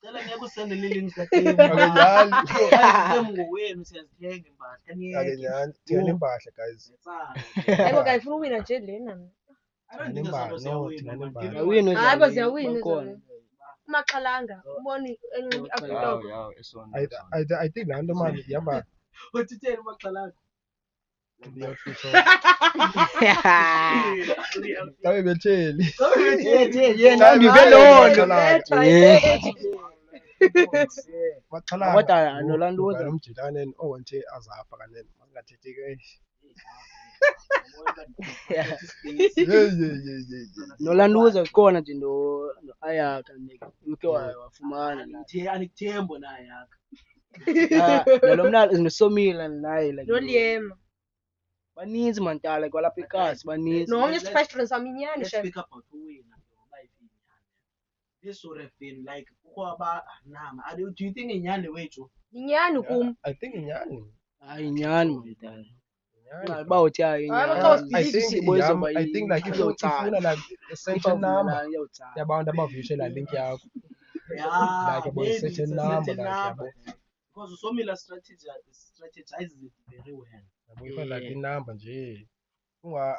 Cela ngeke usendele i-link kaTemu. akenyani Temu ngowenu siyazithenga impahla. Kanyeke. akenyani thina impahla guys Yebo kayi funa uwina nje lena. I don't think Thina those no, are thina win. nembali. Awini Hayi baziyawina bakhona. izona. Umaxhalanga uboni enqini Yawu afutoko. yawu esona. I think laa nto mani ihamba Uthitheni uMaxhalanga? xa bebetheli Nami ube loo nto. baxhalanga Kodwa nolantuza nomjitaneni owonke azafa kanene makungathethi ke nolantuza khona nje no-ayaka ukhe wafumana la. Anikuthembo naye yakho. Nalo mna nosomila naye like Noliema. baninzi mantala kwalapha ekhasi baninzi Nomnye isifashini saminyani Let's chef. speak about uwina. This would have been like do you think inyani wethu? Inyani kum. I think inyani hayi nyani mantala inyani. uba uthi hayi Hayi, nyani. baqala I think Isibo izoba I think like if iyawutsala. ufuna like a certain number iyawutsala. yabantu abavuyishe la link yakho Yeah, like about a maybe it's certain a number certain like number. yabo Because Usomila strategizes it very well. yabo ifana like inamba nje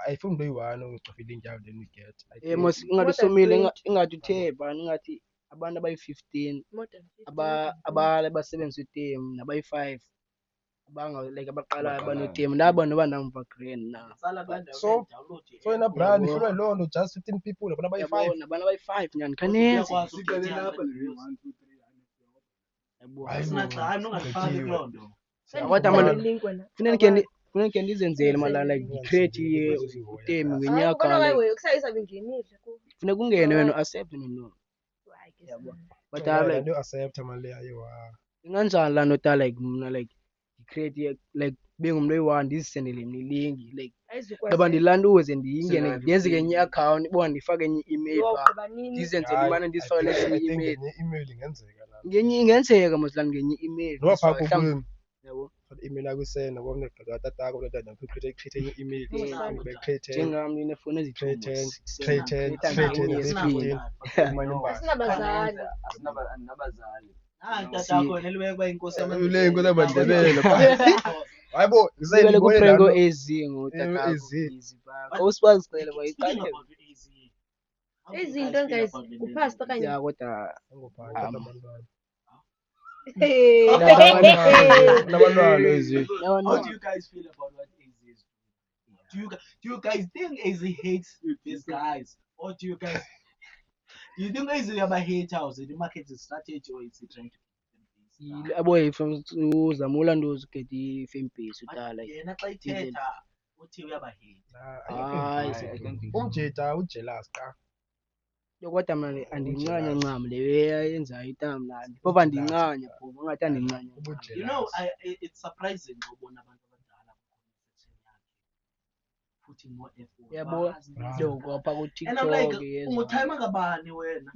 ayifuni into eyi-one ungicofa ilink yakho then you get I think Mos ingathi More than usomile 20. ingathi uthe bani ingathi abantu abayi-15 More than 50. abasebenzisa item nabayi-5 like abaqalayo banotem ndaba noba namva grand na Sala banda So- download it. so ina brand Yabo. ifuna loo nto just 15 people yabona bayi-5 yabo nabantu abayi-5 nyani kaninzi Uyakwazi ukukhetha views. yabo Hayi, Asina cha nongazifaki Khethiwe. kuloo nto. Kodwa Sendifuna manje link wena. funeke ndizenzele malana like ndicreate item Hayi ngenyaka kubona like wewe kusayisa bingenile ku. funeka ungene wena accept no Yabo. but like like accept mali ayiwa inganjani laa nto like mna like ndicreate like kube ngumntu oyi-1 ndizisendele mna ilinki like ndaba ndilantuze ndiyingene ndenze enye i-account ibona ndifake enye i-email phaa Yogqiba nini? ndizenzele imane ndizifakele I ezinye think i-email ngenye email ingenzeka la ngenye ingenzeka moslan ngenye i-email noba phaa ndizifake mhlawumbi- kokwenu yabo i-email yakho isenda komnye tatatako create enye email Yes. ube-create njengam ndinefowuni Create ezithuba umane imbali Asinabazali. Asinabazali. Tatakho neliweka uba inkosi Ule inkosi yamaNdebele. Hayi bo sibele ngibone kuprengo laa nto. ezi ngotatako Ezi. usibazicele Speaking bayiqale about AZ, how do you Izinto guys feel guys about the upasta Netherlands? kanye. ya kodwa Ngubani abantwana. Unabantwana ezi. How do you guys feel about what AZ is doing? Do you guys think AZ hates these guys? Or do you think AZ ever hate house? The market is strategy or is he trying to keep them busy? Yabo from uzama ulantuza get i-fan base utala yena xa ithetha uthi uyabahate. hayi umjita ujealous ka kodwa mna andiyincanya ncam le yenzayo itamnandi phoba ndiyincanya phoba ungathi andiyincanya You know, it's surprising xa ubona abantu abadala putting more effort. yabo doko apha And I'm like, kuTikTok unguthayima kabani wena?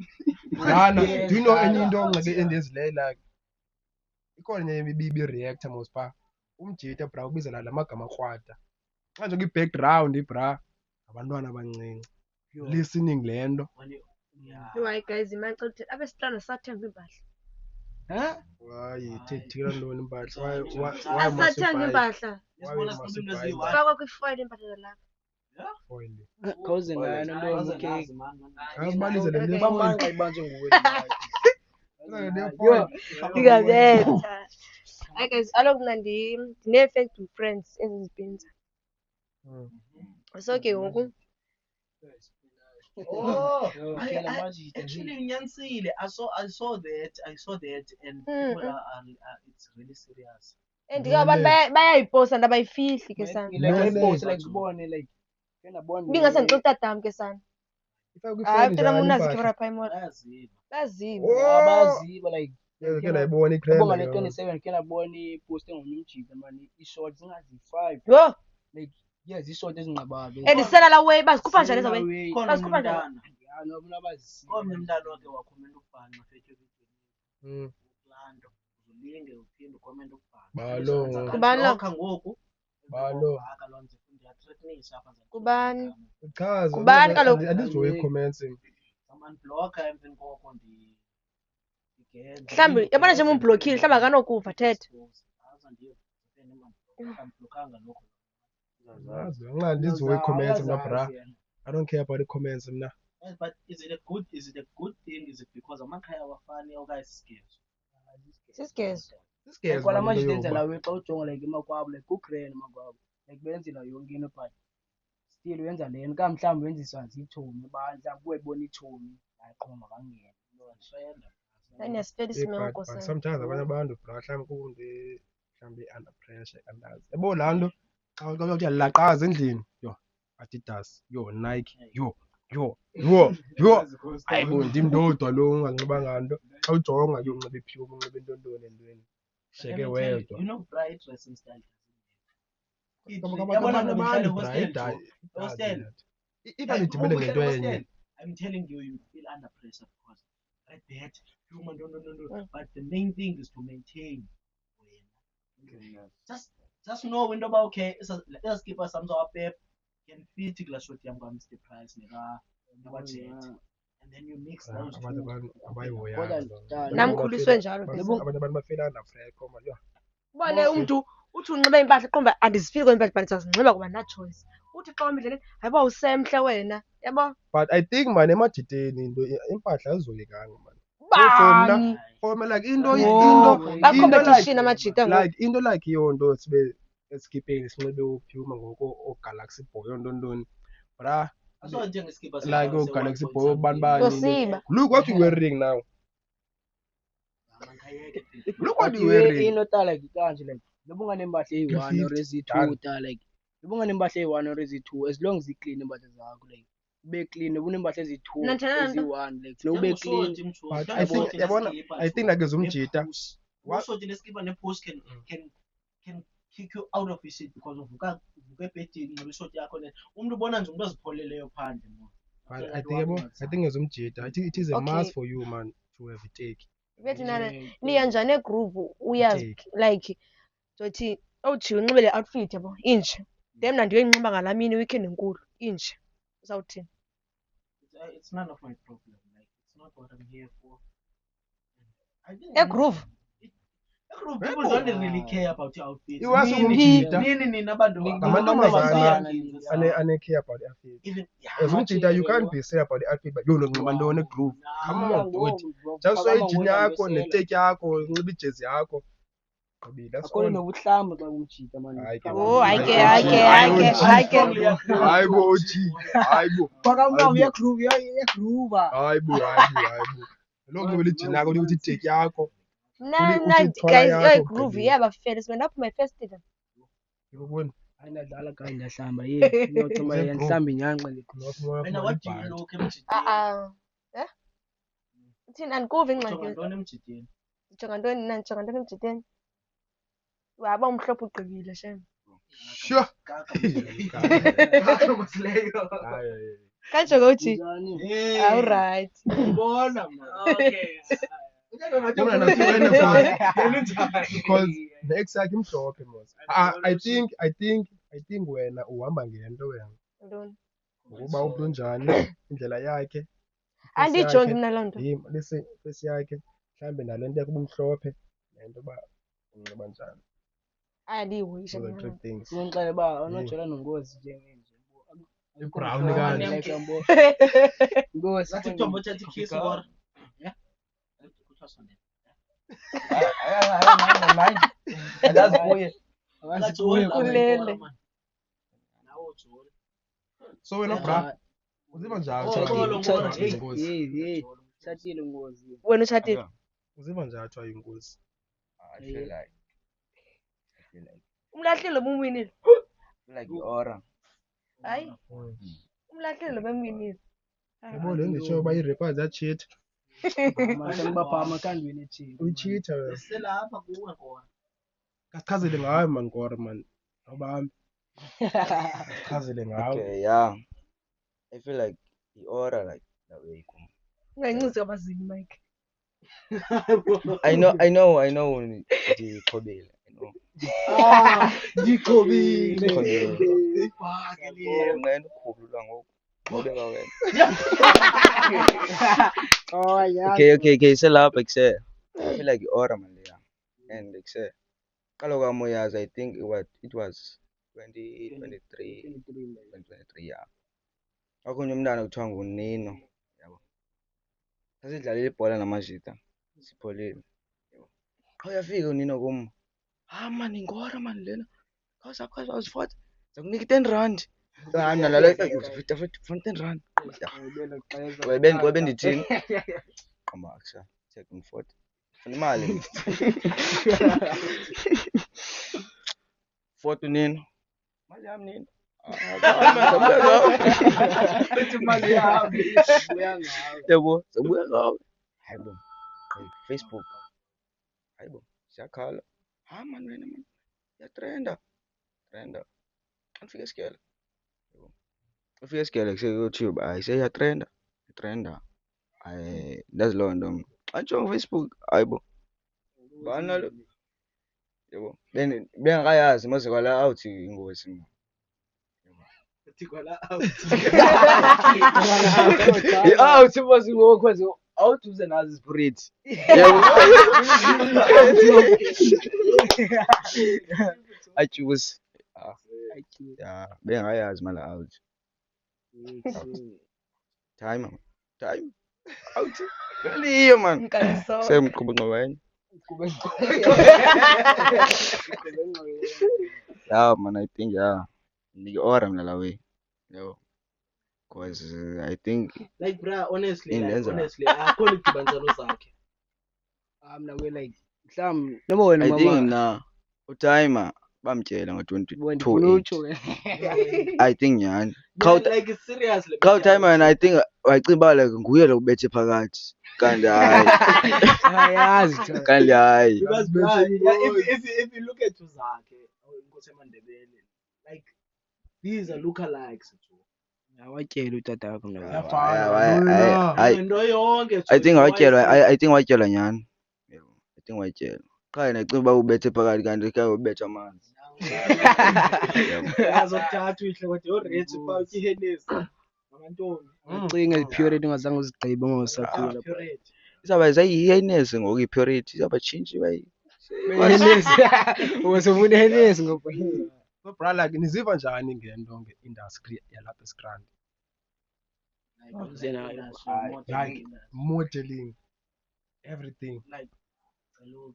lana do you know enye into ngxaki endiyezileyo like ikhona enye ibi-reactor mos phaa umjita bra ubizela la magama krwada xa nje kwi-background bra abantwana abancinci listening le nto Hayi guys, imali xa uthe abesihlanu sathenga impahla. hayi thethela ntoni impahla Asathenga impahla. Yasibona siqobe into eziyi-one. Fakwa kwifoil impahla zalapha. khawuze nayo nto okay asibalise le nto bamanga ibanjwe nguwe Ndingabetha. Hayi guys, kaloku mna ndinee-Facebook friends ezizipinza. So ke ngoku Actually unyanisile. I saw that and people are it's really serious. abantu bayayiposta nto abayifihli ke sana. like ubone like Ibingase ndixoxa utatam ke sana. Hayi mntana munazikivra phaa imota. Bayaziva. bayaziba like ke nayibona bonga le ikrem 27 ke nabona ipost engomnye umjita man i-short zingazi-5 Yho, like yes i-short ezinqabayo endisela la way bazikhupha njani ezo way? Khona Bazikhupha njani? umntana. nobona bazisiba Omnye umntana wakhe wakhomenta ukubhana mafethu kulaa nto. Ulinge uphinde ukhomenta ukubhana. Balo. Kubani lo? Lokha ngoku. Balo. Loo nto ndiyathreatenisa apha. Kubani? chaza Kubani kaloku? andizihoyi ii-comments Amanibhlokha emveni koko ndigenza. Mhlawumbi yabona nje umblokhile mhlawumbi akanokuva thetha. Amblokanga lokho. nxa ndizihoyi ii-comments mna bra I don't care about the-comments mna Yes, but is it a good thing? Is it because amakhaya awafani okanye sisigezo? Sisigezo. Sisigezo kwala man manje into ndenzela yoba. we xa ujonga like emakwabo like kugrand emakwabo like benzela yonke into but still wenza le nto kamhlawumbi wenziswa ziitshomi bandla kuyibona itshomi hayi qho makangene Ndiyasifela But isimeko sana. sometimes abanye abantu bra mhlawumbi kunde mhlawumbi under pressure andazi yabo laa nto xa uthi yalaqaza endlini yho Adidas yho Nike yho hayi bo ndim ndodwa lo unganxibanga nto xa ujonga yho unxiba iPuma unxiba intoni entweni sheke wedwa You know, bright dressing style. abantu bra even idibene ngento enye I'm telling you, you feel under pressure because like that, human, no. But the main thing is to maintain. Just know when about okay, let's keep us some sort of pep. Can fit the glass shot yam Mr. Price, never jet. And then you mix those abantu two. abayihoyanga Namkhuliswe njalo ke. abanye abantu bafela under pressure man yho Ubone umntu uthi unxibe impahla qomba andizifiki kwenye impahla ndizazinxiba kuba na-choice. Uthi xa uhamba endleleni hayiba usemhle wena yabo. but I think man emajiteni into impahla azizoyekanga man Bani? for me like into Bacompetition amajita ngoku. like into like iyo nto sibe esikipeni sinxibe uPuma ngoko oGalaxy Boy ntoni bra I saw it in the skipper. like oGalaxy Boy bani Yosiba. look what you wearing now look what you wearing into ta like kanje like noba unganempahla eyi-1 or ezi-2 ta like noba unganempahla eyi-1 or ezi-2 as long as i-clean impahla zakho like ube clean noba unempahla ezi-2 Nanthena nto. ezi-1 like no ube clean but I think yabona I think like ezumjita Also, the skipper and post can kick you out of your seat because of ebhedini ngoba ishoti yakho le umuntu ubona nje umuntu ozipholeleyo phandle but I think ezumjita I think it is a Okay. must for you man to have a take Bethi nana niya njani egroove uyazi like zothi awuthi unxibe le outfit yabo inje. Then mna ndiyoyinxiba ngalaa mini weekend enkulu inje. Uzawuthini? It's none of my problem. Like it's not what I'm here for. I think Egroove. people don't really care about your outfits. Iwazi umjita Nini nabantu ngamantombazana ane-care about the outfit even ezumjita you can't be say about the outfit but yho nonxiba ntoni egroove come on dude just so ijini yakho neteki yakho unxiba ijezi yakho gqibile that's akho all nobuhlamba xa umjita man Hayi ke. Oh, hayi ke. hayi bo oji hayi bo phakamna uyagroova hayi bo lo kunxiba ijini yakho uthi iteki yakho guys yakho groove ugqibile. iyabafela sibe ndaphuma efestival. Yikubona? Hayi ndadlala kanye ndahlamba yini ndinothoma Zen bro. yandihlamba inyanqa le. Wena what do you look emjidini? Eh? Uthini andikuvi Ujonga ingxaki? ntoni emjidini? Ndijonga ntoni na? Ndijonga ntoni emjideni? Waba umhlophe ugqibile shem. Sure. Kanjoko uthi Hey, awuright. ngibona mna. Okay. Ubona nathi wena because the ex yakhe imhlophe mos. I think wena uhamba ngento wena. Ntoni? Ukuba umuntu njani indlela yakhe. Andiyijongi mna loo nto. Yimi listen face yakhe mhlambe nalento yakhe ubumhlophe nento ba unxiba njani. Andiyihoyisha So the mna loo three nto. things. Sinxele uba awunojela nongozi njengenje. I-brown kanti. Ngozi. Ngathi Tombo uthatha ikiss ngora. Yeah. Kuthiwa sondela. Andazi kuye. Ngathi wena Kulele. nawe ujole. So wena bra uziva njani? Oh, Uthiwa xolo, ngoro. uthiwa yingozi? Shatile ngozi. Wena utshatile? Uziva njani uthiwa yingozi? I feel like Umlahlile bumwinile. i-aura. Hayi, umlahlile bemwinile. Yabo le nditsho uba ii-rappers ziyatshita. Mashani bapha amakhandweni ethini. Uyitshita wena. Selapha kuwe ngora. Kasichazele ngawe man Nkora man. Awubambi. Chazele ngawe. Okay, yeah. I feel like i-aura like that way. Ungayincisi kabazini Mike. I know ndikhobile. I know. Ndikhobile. Ndikhobile. Fuck Ungena ukukhulula ngoku. Ngobeka wena. Oh yeah. Okay, selapha kuse. I feel like i-aura man leya. And kuse. Qala kwami uyazi I think it was 2023, yeah. Akhona umntana kuthiwa nguNino, yabo. Sasidlalela ibhola namajita, sipholile. Yabo. Qha uyafika uNino kum. Man, ngora man lena. Khawuza uzifota. Zakunika 10 rand. Hayi nalala uzifita for 10 rand. Webe ndithini? Qamba akusha. Check ngifota. Funa imali. Foto Nino. Mali yami Nino. Mali yami. Yabo, sabuya ngawe. Hayibo. Facebook. Hayibo, siyakhala. Man wena man. Yatrenda. Afika esikele. Yabo. Afika esikele kuse YouTube, seyatrenda. That's low ndo. Antsho Facebook, hayibo. Bana lo. Yabo. Bengakayazi mase kwala awuthi ingozi mina. Awuthi mase ngokwenza awuthi nazi spirit. Yabo. I choose. Yeah, bengayazi mala out. Time. Out. Liyo man. Nkaliso. Semqhuba wena. Yeah, man, I think i-aura mina la way. Yabo. Cause I think Like bra, honestly, Indenza. akhona idibanzalo zakhe. Mna we like mhlam noma wena I think mama mina utimer bamtshela ngo-22. Bolucho. I think nyani. Like seriously. Qha utimer yena I think wacinga uba like nguye lo ubethe phakathi. Kanti hayi. Ayazi. Kanti hayi. Because bra, if you look at zakhe, Nkosi Mandebele, like these are lookalikes. Awatyela utata wakho mna. Into yonke. I think watyelwa nyani. Yebo. I think watyelwa. Qha yena ecinga uba ubethe phakathi kanti ekhaya ubethe amanzi. Azokuthatha uyihle kodwa yo-rich pha uyihenesi. Amantombi. Ucinga i-purity ungazange uzigqibe ngosakhula. Purity. Izawuba zayi-Hennessy ngoku i-purity izawuba tshintsha iba Henesi. Ungazofuna Henesi ngoba. So bra like niziva njani ngento nge-industry yalapha eSkrandi? Like modeling, everything. You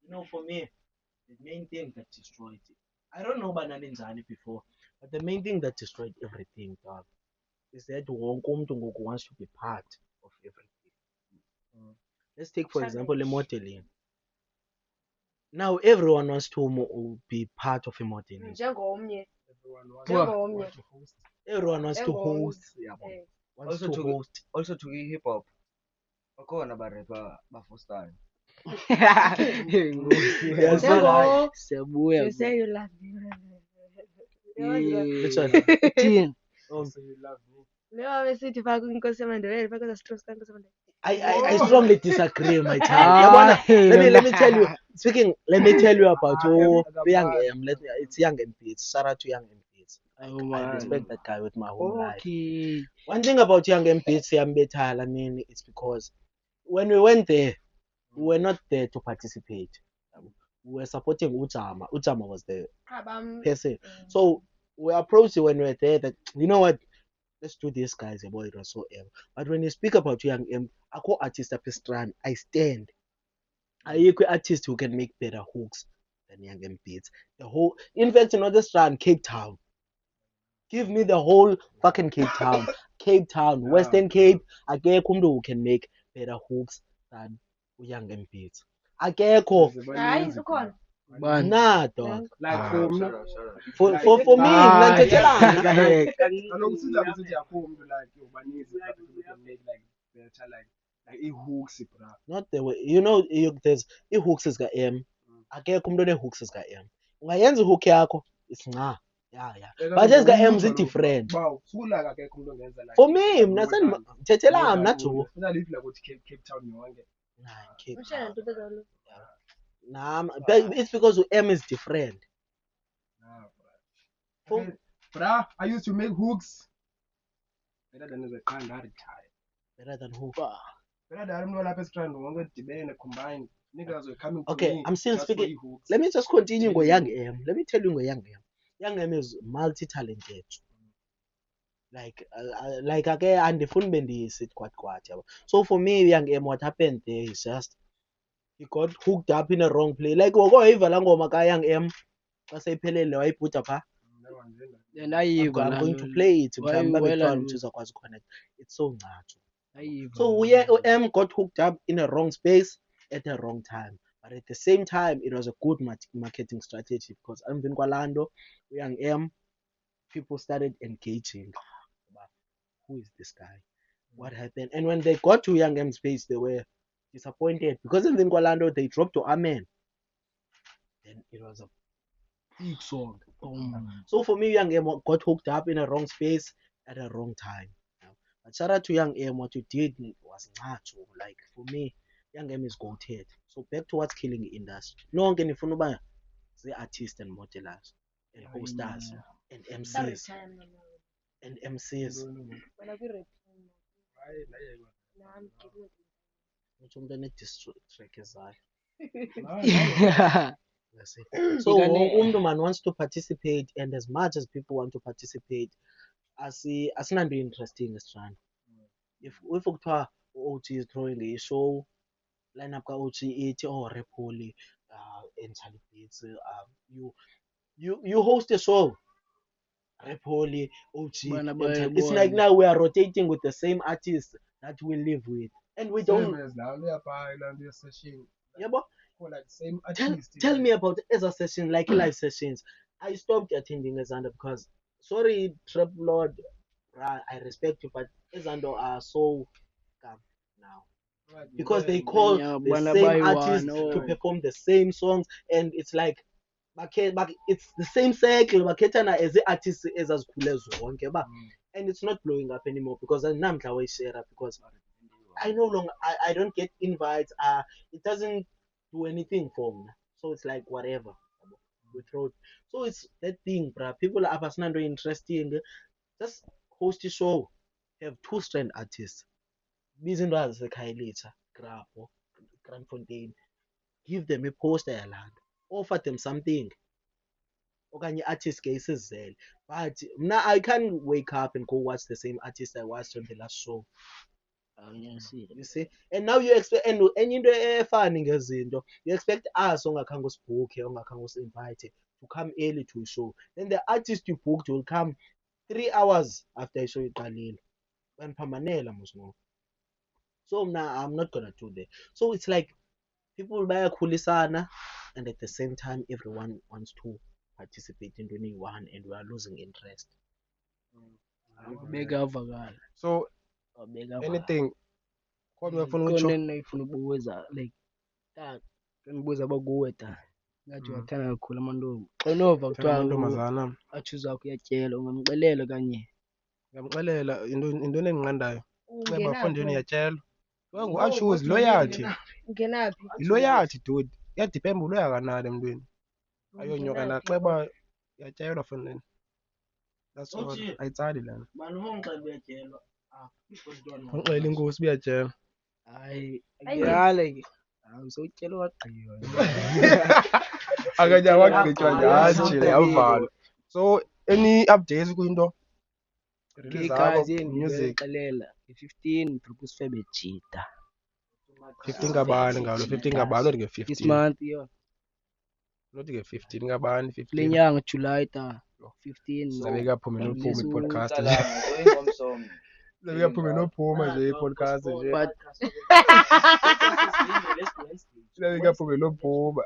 know, for me, the main thing that destroyed it, I don't know about Naninjani before, but the main thing that destroyed everything, dog, is that wonke umuntu ngoku wants to be part of everything. let's take for example the modeling. Now everyone wants to be part of a modeling. Njengomnye. Njengomnye. Everyone wants to Njengomnye. host. Yeah, wants Also to to host. also to hip hop. Bakhona barapper bafostayo. Yes, Njengo. Siyabuya You bro. say you love me. Which one? Thina. Also, you love me. Lewa besithi faka inkosi yamandebele faka za-strokes kankosi yamandebele. I strongly disagree, my child. Ah, Yabona, let me lona. tell you. Speaking, let me tell you about Young Akabazi. M. It's Young M Beats. Shout out to Young M Beats. Oh, I man. respect that guy with my whole life. Okay. One thing about Young M Beats, I mean, it's because when we went there, we were not there to participate. We were supporting Uchama. Uchama was the person. So we approached you when we were there that, you know what, let's do this, guys, boy, it was so ever. But when you speak about Young M, I call artist Apistran, I stand. I equal artist who can make better hooks than Young M Beats. The whole, in fact, not just Strand, Cape Town. Give me the whole fucking Cape Town. Cape Town, Western Cape, akekho umuntu who can make better hooks than Young M Beats. Akekho. Hayi ukhona. Bani? Nah, dog. Like Ah, for shut me. up, shut up. For me, Ah, mna ndithethelanga. Kaloku siza kusithi akho umuntu like ubaninzi but people can make like better like i-hooks bra. Not the way, there's i-hooks is M. Akekho umuntu one-hooks is M. Ungayenza i-hook yakho, it's nca. Yeah. But ezika M zi-different. Wow, sukulaka akekho umuntu ongenza like. For me, mna ndithethelanga mna Joe. Especially if like uthi Cape Town yonke. Nah, Cape Umshana Town. ntuthu zalo. Nah, but it's because M is different. Nah, For- bra. Bra, I used to make hooks. Better than the kind that time. Better than who? Better than umuntu lapha esitrand wonke dibene combined. Niggas were coming to Okay, me. I'm still just for speaking. i-hooks. Let me just continue with Young M. Let me tell you Young M. Young M is multi-talented. Like again, and the phone bendy sit quite. So for me, Young M, what happened there is just he got hooked up in a wrong play. Like whatever langoma ka Young M, kasayiphelele wayiputha pha. And I'm going to play it. Connect. It's so natural. So M got hooked up in a wrong space at the wrong time. But at the same time, it was a good marketing strategy because Amvin Kwalando, Young M, people started engaging. Who is this guy? What happened? And when they got to Young M's space, they were disappointed because in Kwalando they dropped to Amen. Then it was a big song. So for me, Young M got hooked up in a wrong space at a wrong time. But shout out to Young M, what you did was nacho. Like for me, Young M is goated. So back to what's killing the industry. No one can inform about the artists and modelers and hosters and MCs and MCs. Wena kwi-rap. Which one the track is that? Yeah. So Ikane- man wants to participate, and as much as people want to participate, asinanto interesting estrand. If kuthiwa OG is throwing a show, lineup ka OG ithi Rap Holy, and Charlie Beats, you host a show. Rap Holy, OG, Bana and baye It's like bona. now we are rotating with the same artists that we live with, and we don't. Same as now, we are buying and we are session. Yabo? For like same Tell, artist. tell me about Eza session, like live sessions. I stopped attending Ezando because, sorry, Trap Lord, I respect you, but Ezando are so calm now. Because they call Yeah, the bana same bayi artist one, to oh. perform the same songs, and it's like, it's the same cycle. Bakhetana as the artists ezazikhule zonke, ba. And it's not blowing up anymore because namhla wayishare because I no longer I don't get invites. It doesn't do anything for me. So it's like whatever. We throw it. So it's that thing, bruh. People are personally interesting. Just host a show. Have two strand artists. Bizinto azisekhayelitsha, Grapo, Grand Fontaine. Give them a poster yalana. Offer them something. Okanye artist ke isizele. But now I can't wake up and go watch the same artist I watched on the last show. You see, and now you expect and enye into efani ngezinto you expect us ongakhange usibhukhe ongakhange usi-invite to come early to a show, then the artist you booked will come 3 hours after ishow iqalile. Bayaniphambанela mos no. So now I'm not gonna do that. So it's like people bayakhulisana, and at the same time everyone wants to participate in 21 and we are losing interest. Beka avakala. So Beka avakala. anything kodwa ufuna Khona utsho engifuna ukubuza like ngibuza abakuwe ngathi uyathanda kakhulu amantombi. Xanova kuthiwa amantombazana achuze wakho uyatyela ungamxelela kanye. ngamxelela into endinqandayo ceba fondini yatyelwa ngu-ashoes No, loyalty ungenaphi yiloyalty dude iyadipemba uloya kanali emntwini ayonyoka naxeba yatyelwa fondini that's all Uthi- ayitsali lana Bani umxeba uyatyelwa. unxele inkosi uyatyelwa Hayi Hayi. ngiyale ke. Sowutyela wagqiba. akanye awagqitywa Awuvala. njanje awuvala so any updates kwinto Okay release zakho guys, music ngixelela i-15 Drupus Febe Jita. 15 ngabani ngalo 15 ngabani not This nge-15 month yo. not nge-15 ngabani Kule 15 nyanga July 15. zabe kuyaphume nophuma i-podcast nje Msalanga, ingomsomi. zabe kuyaphume nophuma nje i-podcast nje But zabe kuyaphume nophuma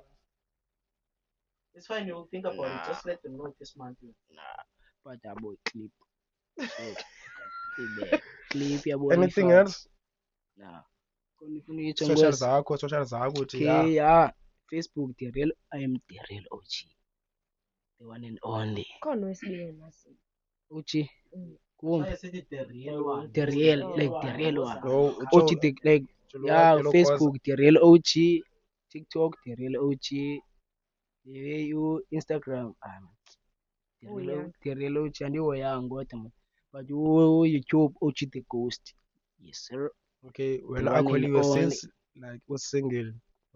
It's fine, you'll think about it. Just let them know this month. but abo clip. Clip yabo. anything else Nah. Khona ifuna uyitsho social zakho uthi Okay, ya yeah. Facebook the real I am the real OG. The one and only. khona wesibili masi OG. Mm. Cool. I said it, the real one. The real, like the real one. no OG the like yeah, Facebook the real OG, TikTok the real OG, you Instagram Oh, yeah. the real OG and you young what man. But you YouTube OG the ghost. Yes sir. okay when The one actually and you only. since like was single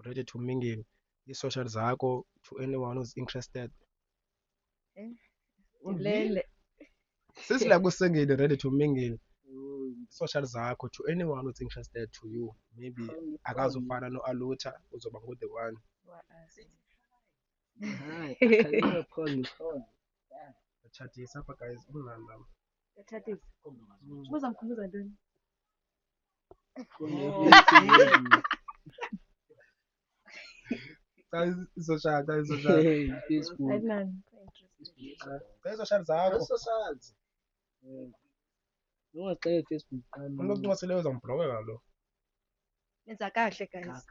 ready to mingle i-social zakho to anyone who's interested Ndilele. since like usingle ready to mingle social zakho to anyone who's interested to you maybe akazofana no-aluta uzoba ngu-the one Hi, I call me phone. chatisa apha guys umnandi lam Thathisa. Ubuza mkhumbuza ntoni? guys social Facebook. Ayinani. guys social zakho Ungacela Facebook. umuntu okuncwasileyo uzambhloka kalo Nenza kahle guys.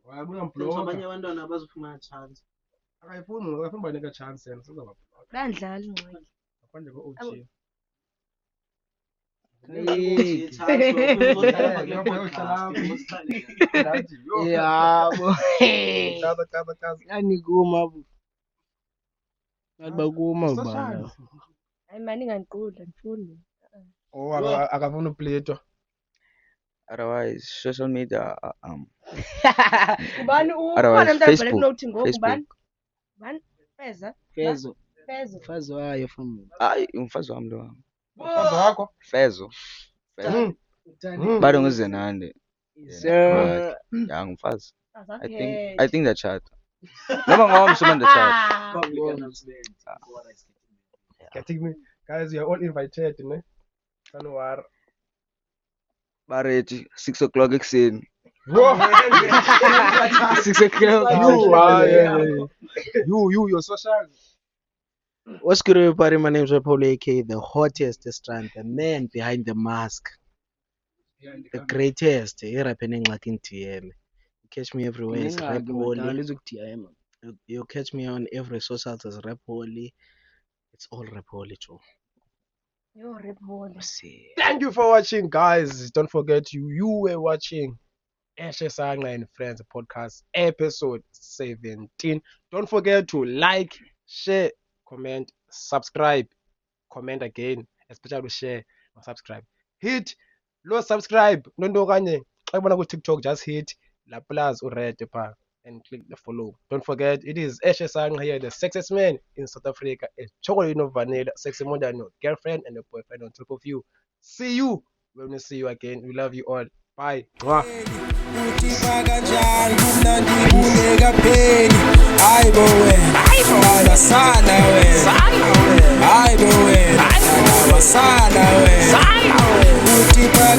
wabuya Abanye mbhloka abantwana abazofumana chance. akayifuni banika chance yena sizababhloka Bandlala ingxaki. ngaphandle ko-og Yabo. kaza Yani kuma bu. Ngathi bakuma bala. Hayi mani ngandiqudi andifuni. oh akafuni uplitwa Otherwise, social media, Ubani Otherwise, ukhona mntana Facebook, ubhalek note ngoku Facebook. ubani? Ubani? Feza. Fezo. Feza. Fezo wayo from. hayi umfazi wami lo wami. mfazi wakho Fezo. Bado nguzenande. Sir. Ya ngumfazi. Azakhe. I think that chat. Noma ngawami suma the chat. Public announcement. getting me guys you are all invited ne don't worry Barethi 6 o'clock ekuseni. 6 o'clock. you your social What's good, everybody? My name is Rapolo, aka the hottest strand, the man behind the mask, the greatest. Here happening like in TM. You catch me everywhere. It's Rapoli. You catch me on every social as Rapoli. It's all Rapoli too. Yo rap hole. See. thank you for watching guys don't forget you were watching Eshe Sanga and Friends podcast episode 17 don't forget to like share comment subscribe comment again especially share or subscribe hit lo subscribe nonto okanye xa ubona ku TikTok just hit la plus red pa and click the follow don't forget it is Eshe Sanga here the sexiest man in South Africa a chocolate no vanilla sexy more than your girlfriend and your boyfriend on top of you see you when we see you again we love you all bye Mwah. Utima kanjani kumnandi kuleka pheni hayibo wena bana sana wena hayibo wena bana sana wena utima